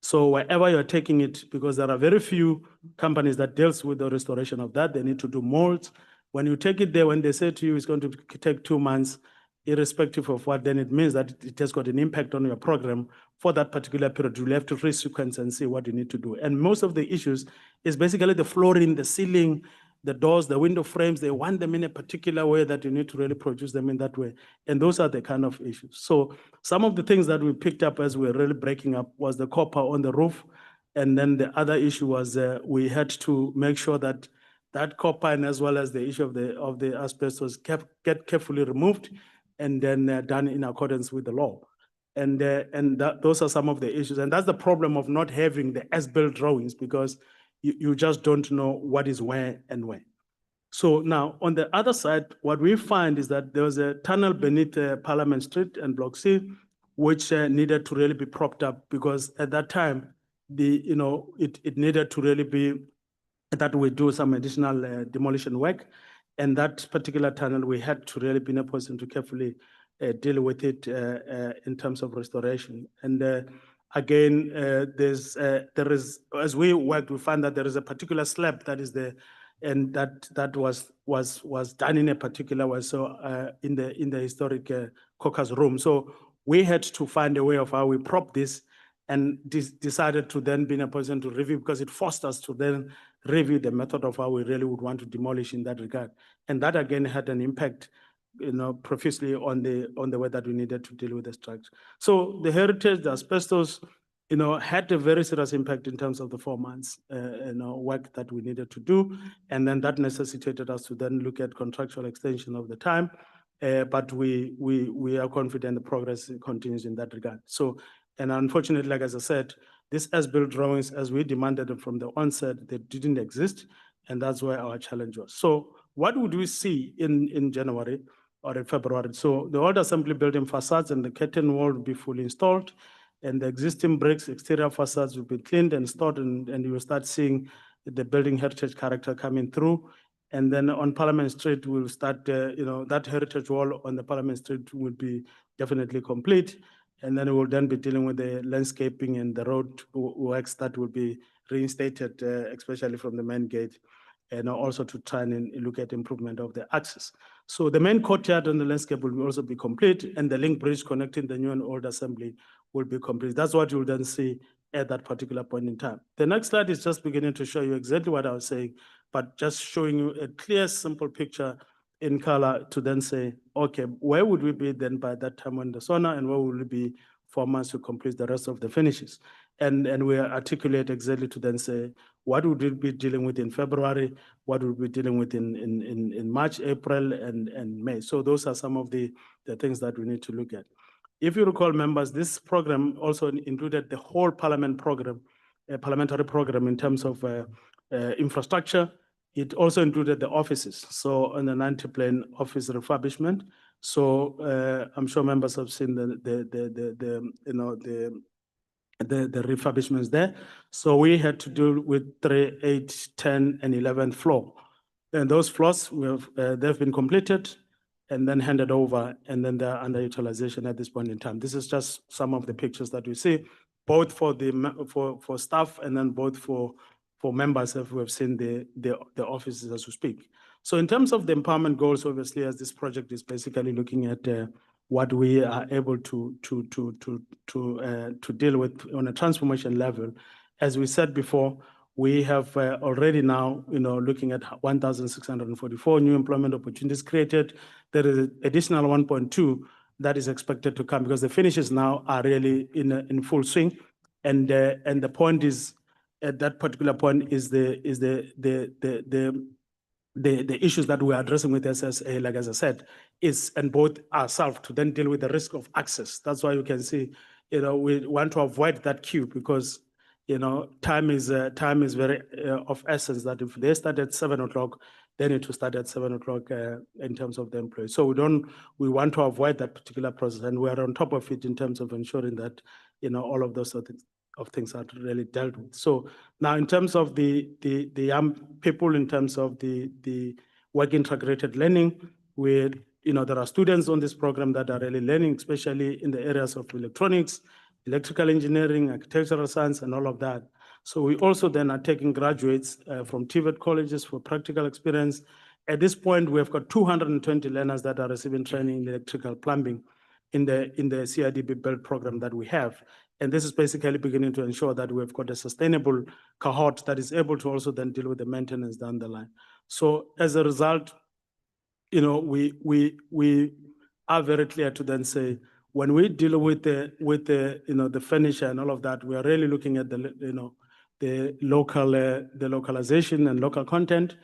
So wherever you're taking it, because there are very few companies that deals with the restoration of that, they need to do molds. When you take it there, when they say to you it's going to take 2 months, irrespective of what, then it means that it has got an impact on your program for that particular period. You'll have to resequence and see what you need to do. And most of the issues is basically the flooring, the ceiling, the doors, the window frames. They want them in a particular way that you need to really produce them in that way. And those are the kind of issues. So some of the things that we picked up as we were really breaking up was the copper on the roof. And then the other issue was we had to make sure that that copper, and as well as the issue of the asbestos, get carefully removed and then done in accordance with the law. And those are some of the issues. And that's the problem of not having the as-built drawings, because you just don't know what is where and when. So now, on the other side, what we find is that there was a tunnel beneath Parliament Street and Block C, which needed to really be propped up, because at that time, it needed to really be that we do some additional demolition work. And that particular tunnel, we had to really be in a position to carefully deal with it in terms of restoration. And again, there is, as we worked, we found that there is a particular slab that is there, and that was done in a particular way. So in the historic caucus room. So we had to find a way of how we prop this, and decided to then be in a position to review, because it forced us to then review the method of how we really would want to demolish in that regard. And that again had an impact, profusely on the way that we needed to deal with the structure. So the heritage, the asbestos, had a very serious impact in terms of the 4 months, work that we needed to do. And then that necessitated us to then look at contractual extension of the time. But we are confident the progress continues in that regard. So, and unfortunately, like as I said, these as-built drawings, as we demanded them from the onset, they didn't exist. And that's where our challenge was. So what would we see in January or in February? So the old assembly building facades and the curtain wall will be fully installed, and the existing bricks exterior facades will be cleaned and stored, and you will start seeing the building heritage character coming through. And then on Parliament Street, we'll start, that heritage wall on the Parliament Street will be definitely complete. And then we'll then be dealing with the landscaping and the road works that will be reinstated, especially from the main gate, and also to try and look at improvement of the access. So the main courtyard and the landscape will also be complete, and the link bridge connecting the new and old assembly will be complete. That's what you'll then see at that particular point in time. The next slide is just beginning to show you exactly what I was saying, but just showing you a clear, simple picture in color to then say, okay, where would we be then by that time on the sauna, and where will we be 4 months to complete the rest of the finishes? And we articulate exactly to then say, what would we be dealing with in February? What would we be dealing with in March, April, and May? So those are some of the things that we need to look at. If you recall, members, this program also included the whole parliament program, parliamentary program in terms of infrastructure. It also included the offices. So on the 90 plane office refurbishment. So I'm sure members have seen the refurbishments there. So we had to deal with 3, 8, 10, and 11th floor. And those floors, they've been completed and then handed over, and then they're under utilization at this point in time. This is just some of the pictures that we see, both for for staff and then both for members who have seen the offices as we speak. So in terms of the empowerment goals, obviously, as this project is basically looking at what we are able to deal with on a transformation level. As we said before, we have already now, looking at 1,644 new employment opportunities created. There is an additional 1.2 that is expected to come, because the finishes now are really in full swing. And the point is, at that particular point is the issues that we're addressing with SSA, like as I said, is, and both ourselves to then deal with the risk of access. That's why you can see, we want to avoid that queue because, time is very of essence, that if they start at 7 o'clock, they need to start at 7 o'clock in terms of the employees. So we want to avoid that particular process, and we are on top of it in terms of ensuring that, all of those sort of things are really dealt with. So now in terms of the young people, in terms of the work integrated learning, there are students on this program that are really learning, especially in the areas of electronics, electrical engineering, architectural science, and all of that. So we also then are taking graduates from TVET colleges for practical experience. At this point, we have got 220 learners that are receiving training in electrical plumbing in the CIDB build program that we have. And this is basically beginning to ensure that we've got a sustainable cohort that is able to also then deal with the maintenance down the line. So as a result, we are very clear to then say, when we deal with the furniture and all of that, we are really looking at the localization and local content.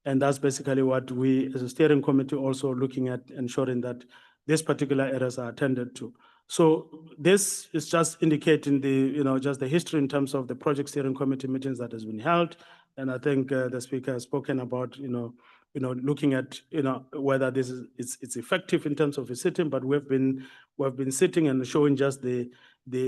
And that's basically what we as a steering committee also looking at, ensuring that these particular areas are attended to. So this is just indicating just the history in terms of the project steering committee meetings that has been held. And I think the speaker has spoken about, looking at, whether this is, it's effective in terms of a sitting, but we've been sitting and showing just the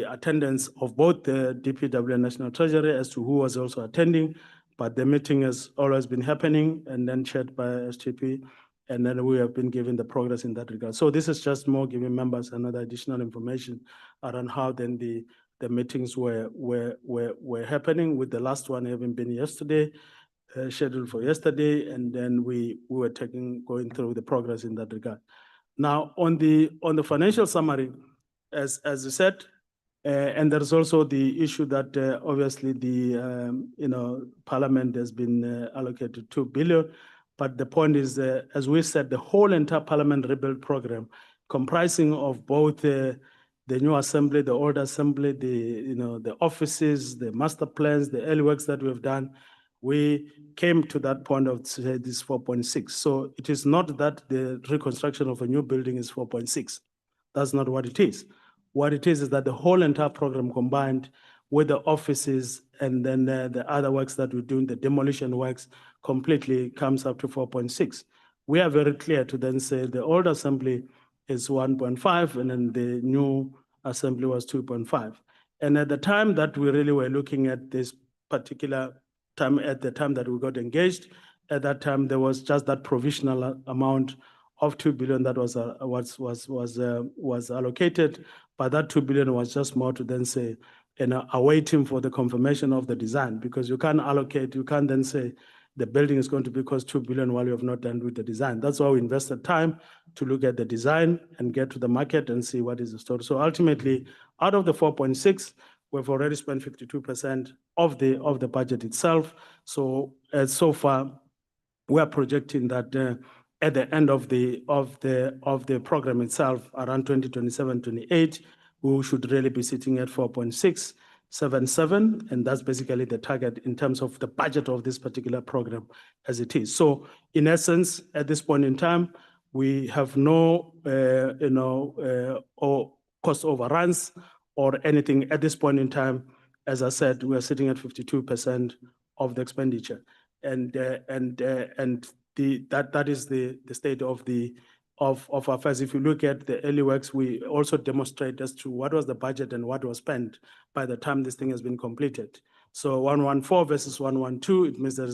attendance of both the DPW and National Treasury as to who was also attending. But the meeting has always been happening and then chaired by STP. And then we have been given the progress in that regard. So this is just more giving members another additional information around how then the meetings were happening, with the last one having been yesterday, scheduled for yesterday, and then we were going through the progress in that regard. Now on the financial summary, as you said, and there's also the issue that obviously the Parliament has been allocated 2 billion. But the point is, as we said, the whole entire Parliament rebuild program, comprising of both the new assembly, the old assembly, the offices, the master plans, the early works that we've done, we came to that point of say this 4.6. So it is not that the reconstruction of a new building is 4.6. That's not what it is. What it is that the whole entire program combined with the offices and then the other works that we're doing, the demolition works, completely comes up to 4.6. We are very clear to then say the old assembly is 1.5 and then the new assembly was 2.5. And at the time that we really were looking at this particular time, at the time that we got engaged, at that time there was just that provisional amount of 2 billion that was allocated, but that 2 billion was just more to then say, awaiting for the confirmation of the design, because you can't allocate, you can't then say the building is going to be cost 2 billion while you have not done with the design. That's why we invested time to look at the design and get to the market and see what is the story. So ultimately, out of the 4.6, we've already spent 52% of the budget itself. So so far, we are projecting that at the end of the program itself, around 2027-28, we should really be sitting at 4.677, and that's basically the target in terms of the budget of this particular program as it is. So in essence, at this point in time, we have no or cost overruns or anything at this point in time. As I said, we are sitting at 52% of the expenditure, and that is the state of affairs. If you look at the early works, we also demonstrate as to what was the budget and what was spent by the time this thing has been completed. So 114 versus 112, it means there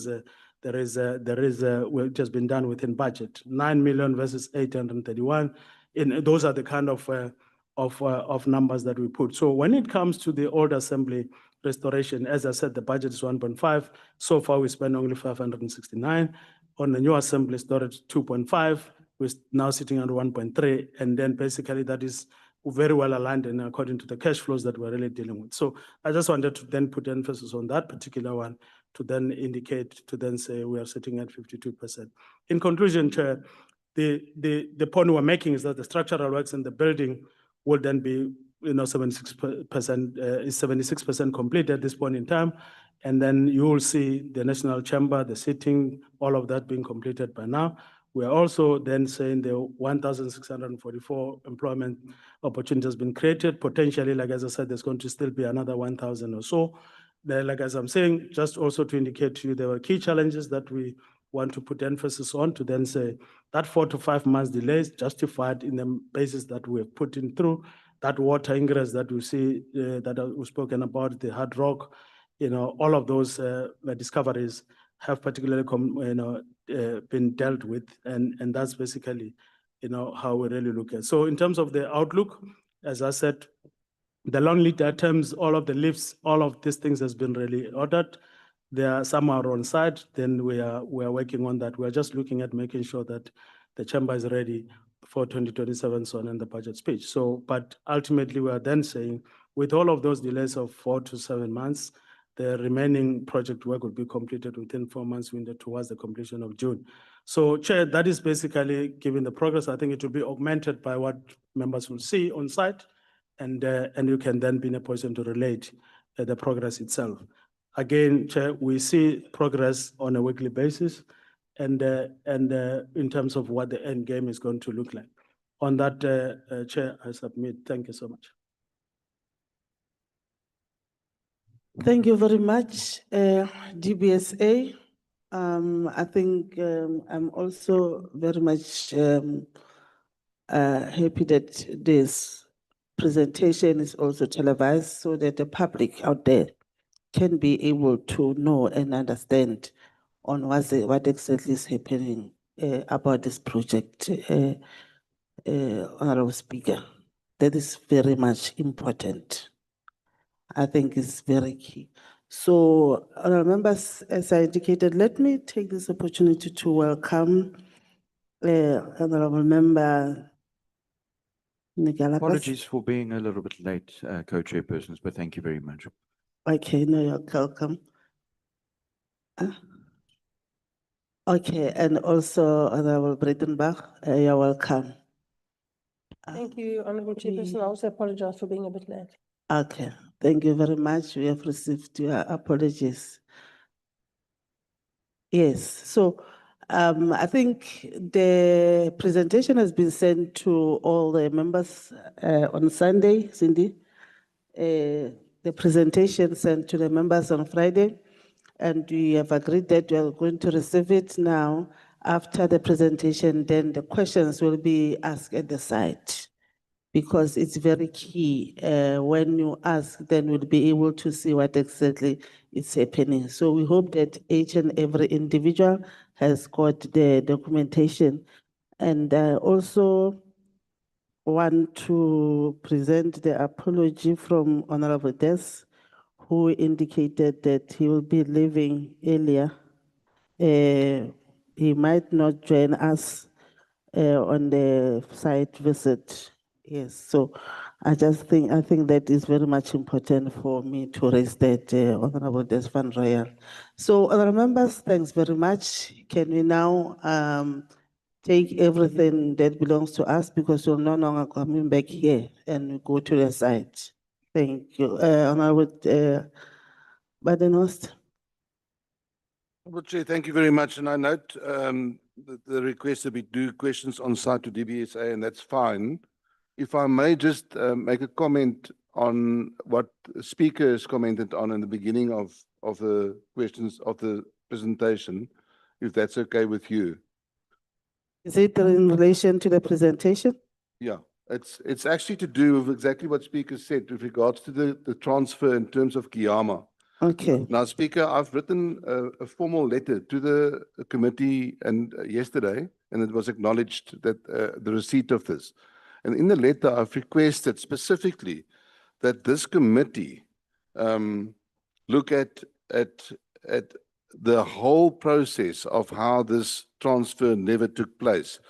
is which has been done within budget. 9 million versus 831. Those are the kind of numbers that we put. So when it comes to the old assembly restoration, as I said, the budget is 1.5. So far, we spent only 569. On the new assembly storage, 2.5. We're now sitting at 1.3. And then basically that is very well aligned and according to the cash flows that we're really dealing with. So I just wanted to then put emphasis on that particular one to then indicate, to then say we are sitting at 52%. In conclusion, Chair, the point we're making is that the structural works in the building will then be 76% is 76% complete at this point in time. And then you will see the National Chamber, the sitting, all of that being completed by now. We are also then saying the 1,644 employment opportunities been created. Potentially, like as I said, there's going to still be another 1,000 or so. Like as I'm saying, just also to indicate to you, there were key challenges that we want to put emphasis on to then say that 4 to 5 months delay is justified in the basis that we have put in through that water ingress that we see that we've spoken about, the hard rock, all of those discoveries have particularly been dealt with, and that's basically how we really look at. So in terms of the outlook, as I said, the long lead items, all of the lifts, all of these things has been really ordered. There are some are on site, then we are working on that. We're just looking at making sure that the chamber is ready for 2027 so on in the budget speech. So, but ultimately we are then saying with all of those delays of 4 to 7 months, the remaining project work will be completed within 4 months window towards the completion of June. So Chair, that is basically given the progress. I think it will be augmented by what members will see on site, and you can then be in a position to relate the progress itself. Again, Chair, we see progress on a weekly basis, and in terms of what the end game is going to look like. On that, Chair, I submit. Thank you so much. Thank you very much, DBSA. I think I'm also very much happy that this presentation is also televised so that the public out there can be able to know and understand on what exactly is happening about this project, Honorable Speaker. That is very much important. I think it's very key. So, honorable members, as I indicated, let me take this opportunity to welcome Honorable Member Nikalakas. Apologies for being a little bit late, co-chairpersons, but thank you very much. Okay, no, you're welcome. Okay, and also Honorable Breitenbach, you're welcome. Thank you, Honorable Chairperson. I also apologize for being a bit late. Okay, thank you very much. We have received your apologies. Yes, so I think the presentation has been sent to all the members on Sunday, Cindy. The presentation sent to the members on Friday, and we have agreed that we are going to receive it now. After the presentation, then the questions will be asked at the site, because it's very key. When you ask, then we'll be able to see what exactly is happening. So we hope that each and every individual has got the documentation. And I also want to present the apology from Honorable Des, who indicated that he will be leaving earlier. He might not join us on the site visit. Yes, so I think that is very much important for me to raise that, Honorable Des Van Royal. So, other members, thanks very much. Can we now take everything that belongs to us, because we're no longer coming back here, and we go to the site? Thank you. Honorable Badenhorst. Well, Chair, thank you very much. And I note the request that we do questions on site to DBSA, and that's fine. If I may just make a comment on what the speaker has commented on in the beginning of the questions of the presentation, if that's okay with you. Is it in relation to the presentation? Yeah, it's actually to do with exactly what Speaker said with regards to the transfer in terms of Kiama. Okay. Now, Speaker, I've written a formal letter to the committee and yesterday, and it was acknowledged that the receipt of this. And in the letter, I've requested specifically that this committee look at the whole process of how this transfer never took place.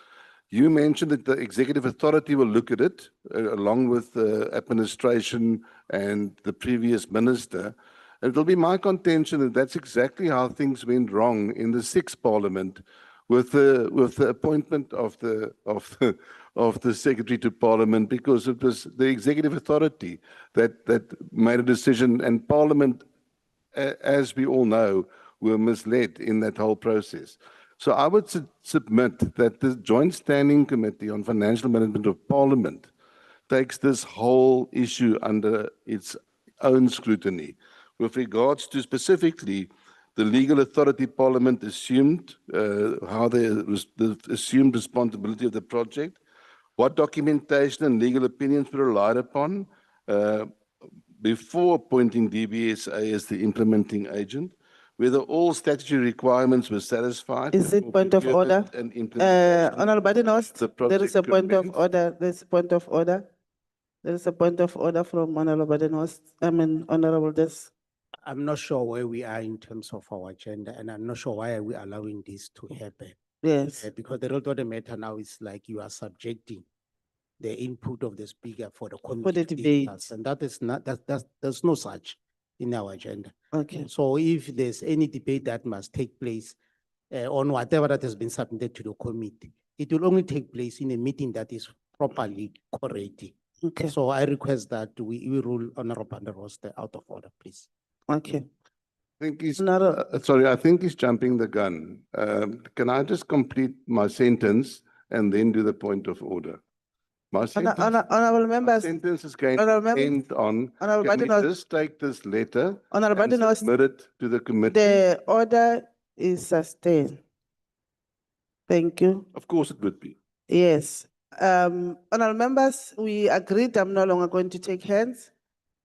You mentioned that the executive authority will look at it along with the administration and the previous minister. It will be my contention that that's exactly how things went wrong in the 6th Parliament, with the appointment of the Secretary to Parliament, because it was the executive authority that made a decision, and Parliament, as we all know, were misled in that whole process. So I would submit that the Joint Standing Committee on Financial Management of Parliament takes this whole issue under its own scrutiny with regards to specifically the legal authority Parliament assumed, how the assumed responsibility of the project, what documentation and legal opinions were relied upon before appointing DBSA as the implementing agent, whether all statutory requirements were satisfied. Is it point of order? And implementation. Honorable Badenost, the there is a project point of commenced. order, there's a point of order. There is a point of order from Honorable Badenost, Honorable Des. I'm not sure where we are in terms of our agenda, and I'm not sure why are we allowing this to happen. Yes, Because the root of the matter now is like you are subjecting the input of the speaker for the for the committee to debate. discuss, and that is not, there's no such in our agenda. Okay, So if there's any debate that must take place on whatever that has been submitted to the committee, it will only take place in a meeting that is properly correct. okay, So I request that we rule Honorable Van der Roste out of order, please. okay. I think he's, Honorable- sorry, I think he's jumping the gun. Can I just complete my sentence and then do the point of order? My Honorable my members, sentence is going honorable to members, end on, Honorable can we Badenost, just take this letter Honorable and Badenost, submit it to the committee? the order is sustained. Thank you. Of course it would be. Yes. Honorable members, we agreed I'm no longer going to take hands.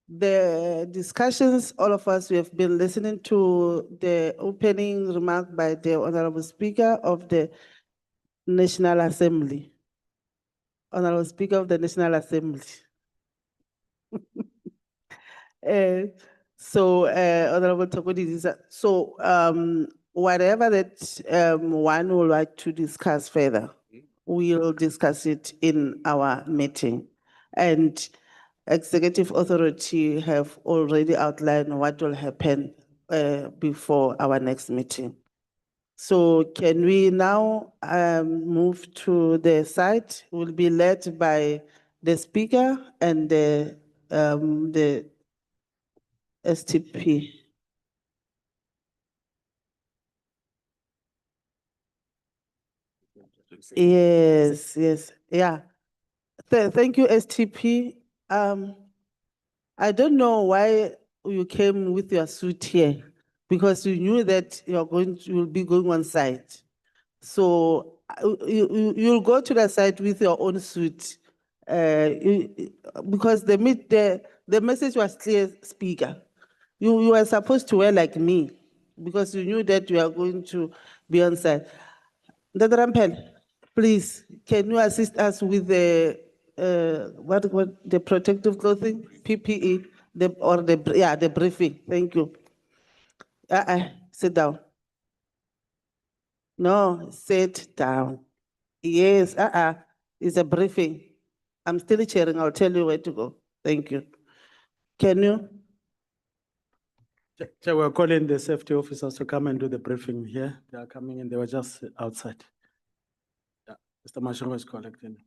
The discussions, all of us, we have been listening to the opening remark by the Honorable Speaker of the National Assembly. Honorable Speaker of the National Assembly. Honorable Tokodi, so whatever that one would like to discuss further, we'll discuss it in our meeting. And executive authority have already outlined what will happen before our next meeting. So can we now move to the site? Will be led by the speaker and the STP. Yes, yes, yeah. Thank you, STP. I don't know why you came with your suit here, because you knew that you'll be going on site. So you'll go to the site with your own suit. Because the message was clear, speaker. You were supposed to wear like me, because you knew that you are going to be on site. Dr. Rampel, please, can you assist us with the the protective clothing, PPE, the briefing? Thank you. Sit down. No, sit down. Yes, it's a briefing. I'm still chairing. I'll tell you where to go. Thank you. Can you? Chair, we're calling the safety officers to come and do the briefing here. They are coming in, they were just outside. Yeah, Mr. Mashongo is collecting.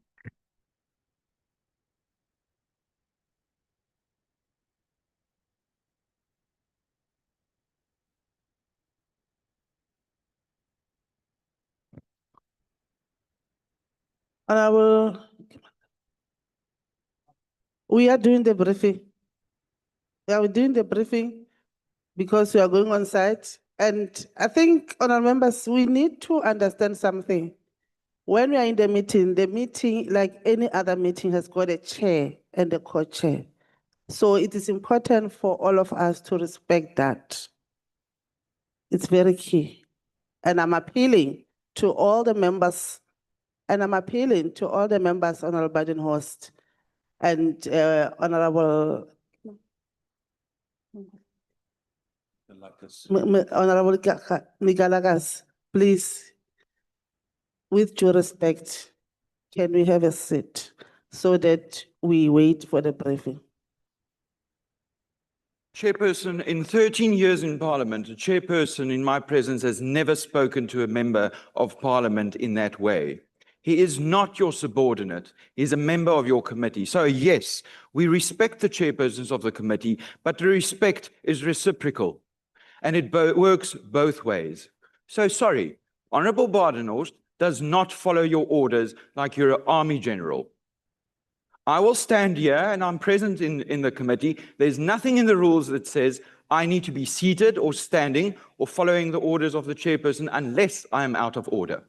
We are doing the briefing. Yeah, we're doing the briefing because we are going on site. And I think, honorable members, we need to understand something. When we are in the meeting, like any other meeting, has got a chair and a co-chair. So it is important for all of us to respect that. It's very key. And I'm appealing to all the members, Honorable Badenhorst and Honorable Honorable Migalagas, please, with due respect, can we have a seat so that we wait for the briefing? Chairperson, in 13 years in Parliament, a chairperson in my presence has never spoken to a member of Parliament in that way. He is not your subordinate. He's a member of your committee. So yes, we respect the chairpersons of the committee, but the respect is reciprocal and it works both ways. So sorry, Honorable Badenhorst does not follow your orders like you're an army general. I will stand here and I'm present in the committee. There's nothing in the rules that says I need to be seated or standing or following the orders of the chairperson unless I am out of order.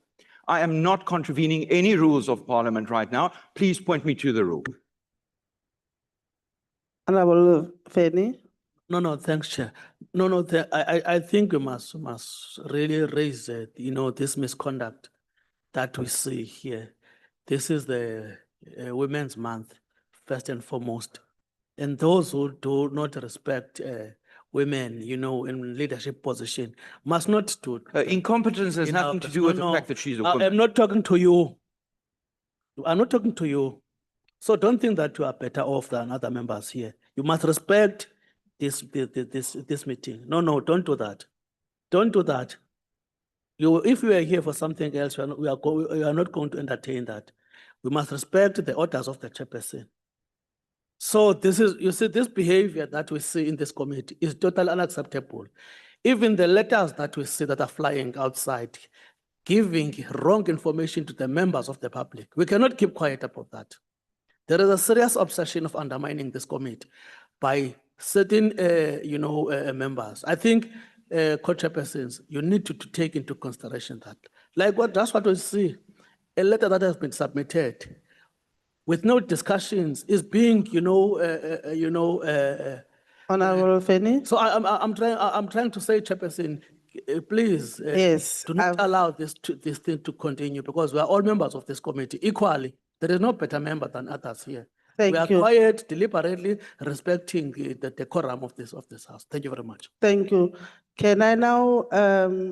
I am not contravening any rules of Parliament right now. Please point me to the rule. Honorable Fanny. No, thanks, Chair. No, I think we must really raise, this misconduct that we see here. This is the Women's Month, first and foremost. And those who do not respect women, in leadership position must not do. Incompetence has in our nothing to pres- do No, with the no, fact that she's a I woman. am not talking to you. I'm not talking to you. So don't think that you are better off than other members here. You must respect this meeting. No, don't do that. Don't do that. If you are here for something else, we are not going to entertain that. We must respect the orders of the chairperson. So this behavior that we see in this committee is totally unacceptable. Even the letters that we see that are flying outside, giving wrong information to the members of the public. We cannot keep quiet about that. There is a serious obsession of undermining this committee by certain, members. I think, co-chairpersons, you need to take into consideration that. That's what we see. A letter that has been submitted with no discussions is being, Honorable Fanny. so I'm trying to say, Chairperson, please, Yes, do not I've- allow this thing to continue because we are all members of this committee equally. There is no better member than others here. Thank We are you. quiet, deliberately respecting the decorum of this house. Thank you very much. Thank you. Can I now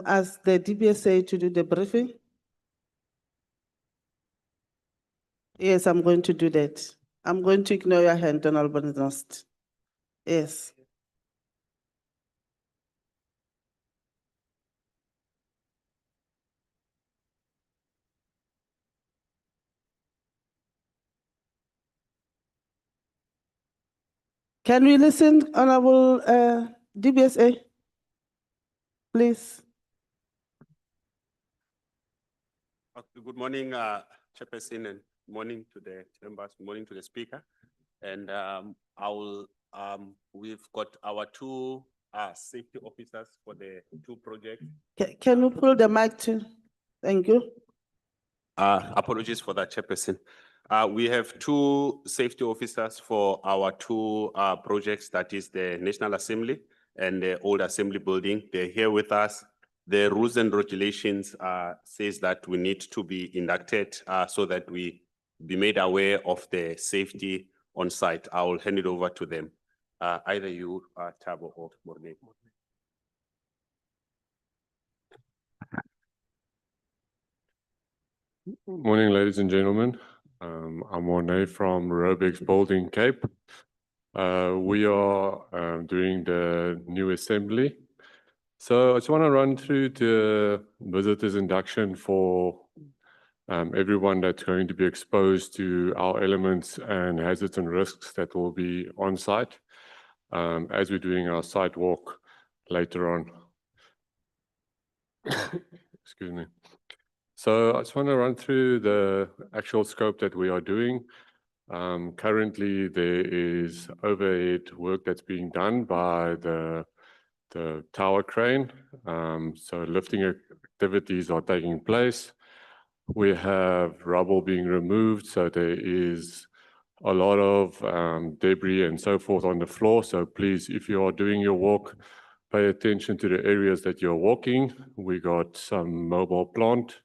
ask the DBSA to do the briefing? Yes, I'm going to do that. I'm going to ignore your hand, Honorable Badenhorst. Yes. Can we listen, Honorable DBSA? Please. Okay, good morning, Chairperson, and morning to the members, morning to the Speaker. And we've got our two safety officers for the two projects. Can you pull the mic to? Thank you. Apologies for that, Chairperson. We have two safety officers for our two projects, that is the National Assembly and the Old Assembly Building. They're here with us. The rules and regulations says that we need to be inducted so that we be made aware of the safety on site. I will hand it over to them. Either you, Thabo, or Morne. Morning, ladies and gentlemen. I'm Morne from Robex Building Cape. We are doing the new assembly. So I just want to run through the visitors induction for everyone that's going to be exposed to our elements and hazards and risks that will be on site as we're doing our site walk later on. Excuse me. So I just want to run through the actual scope that we are doing. Currently, there is overhead work that's being done by the tower crane. So lifting activities are taking place. We have rubble being removed, so there is a lot of debris and so forth on the floor. So please, if you are doing your walk, pay attention to the areas that you're walking. We got some mobile plant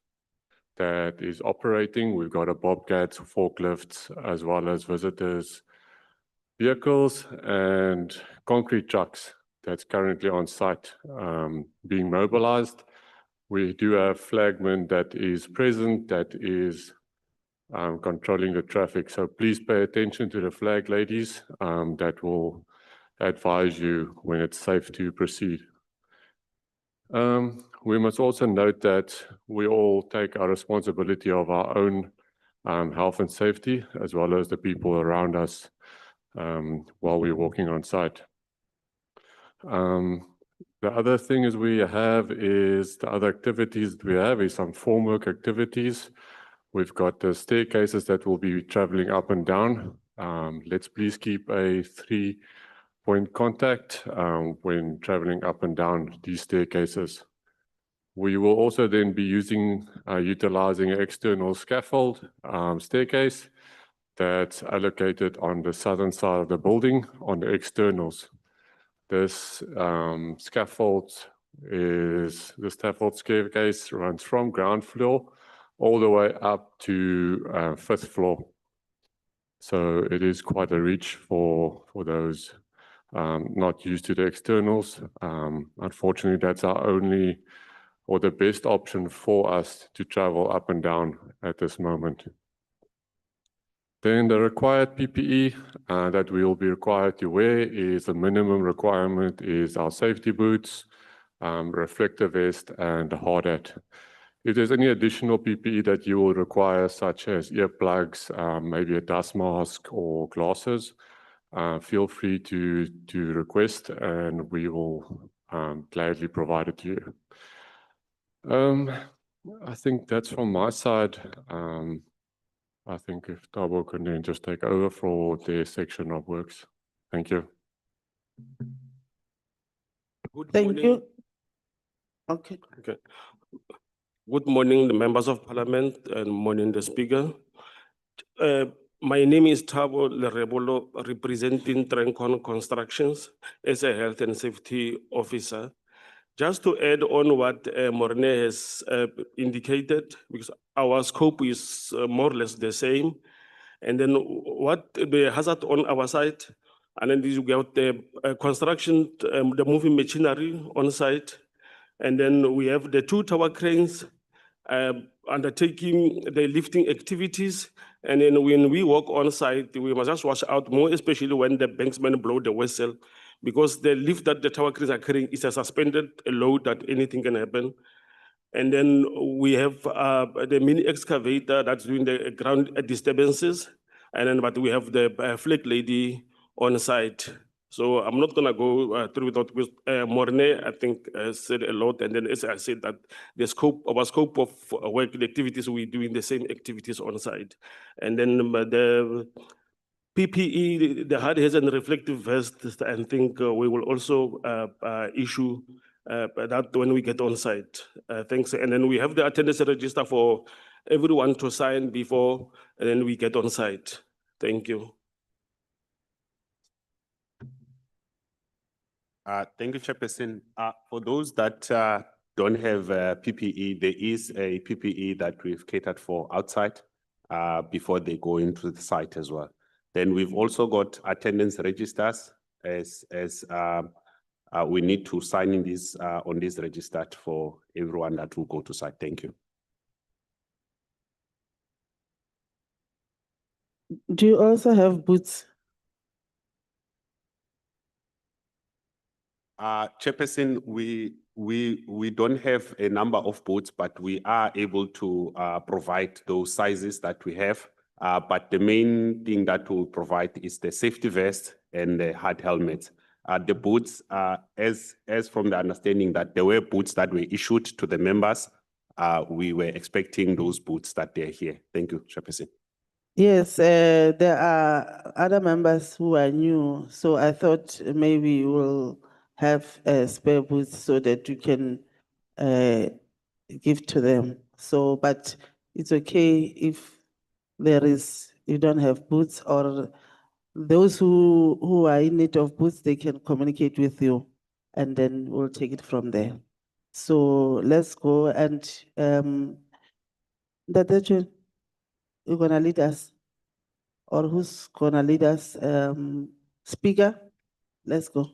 that is operating. We've got a bobcat, forklifts, as well as visitors' vehicles and concrete trucks that's currently on site being mobilized. We do have flagman that is present, that is controlling the traffic. So please pay attention to the flag ladies that will advise you when it's safe to proceed. We must also note that we all take our responsibility of our own health and safety, as well as the people around us while we're walking on site. The other thing is the other activities that we have is some formwork activities. We've got the staircases that will be traveling up and down. Let's please keep a 3-point contact when traveling up and down these staircases. We will also then be utilizing an external scaffold staircase that's allocated on the southern side of the building on the externals. This scaffold staircase runs from ground floor all the way up to 5th floor. So it is quite a reach for those not used to the externals. Unfortunately, that's our only or the best option for us to travel up and down at this moment. Then the required PPE that we will be required to wear is the minimum requirement is our safety boots, reflective vest, and a hard hat. If there's any additional PPE that you will require, such as earplugs, maybe a dust mask or glasses, feel free to request, and we will gladly provide it to you. I think that's from my side. I think if Thabo can then just take over for their section of works. Thank you. Thank you. Okay. Okay. Good morning, the members of parliament, and morning, the speaker. My name is Thabo Lerebolo, representing Trencon Constructions as a health and safety officer. Just to add on what Morne has indicated, because our scope is more or less the same. And then what the hazard on our site, and then we got the construction, the moving machinery on site. And then we have the 2 tower cranes undertaking the lifting activities. And then when we walk on site, we must just watch out more, especially when the banksmen blow the whistle, because the lift that the tower cranes are carrying is a suspended load that anything can happen. And then we have the mini excavator that's doing the ground disturbances. And then, but we have the flag lady on site. So I'm not gonna go through without with Morne, I think said a lot. And then as I said that our scope of work, the activities, we're doing the same activities on site. And then the PPE, the hard hats and reflective vests, I think we will also issue that when we get on site. Thanks. And then we have the attendance register for everyone to sign before, and then we get on site. Thank you. Thank you, Chairperson. For those that don't have PPE, there is a PPE that we've catered for outside before they go into the site as well. Then we've also got attendance registers as we need to sign in this on this register for everyone that will go to site. Thank you. Do you also have boots? Chairperson, we don't have a number of boots, but we are able to provide those sizes that we have. But the main thing that we'll provide is the safety vest and the hard helmet. The boots, as from the understanding that there were boots that were issued to the members, we were expecting those boots that they're here. Thank you, Chairperson. Yes, there are other members who are new, so I thought maybe you will have spare boots so that you can give to them. So, but it's okay if you don't have boots, or those who are in need of boots, they can communicate with you, and then we'll take it from there. So let's go, and Ndatechu, you're gonna lead us, or who's gonna lead us? Speaker, let's go.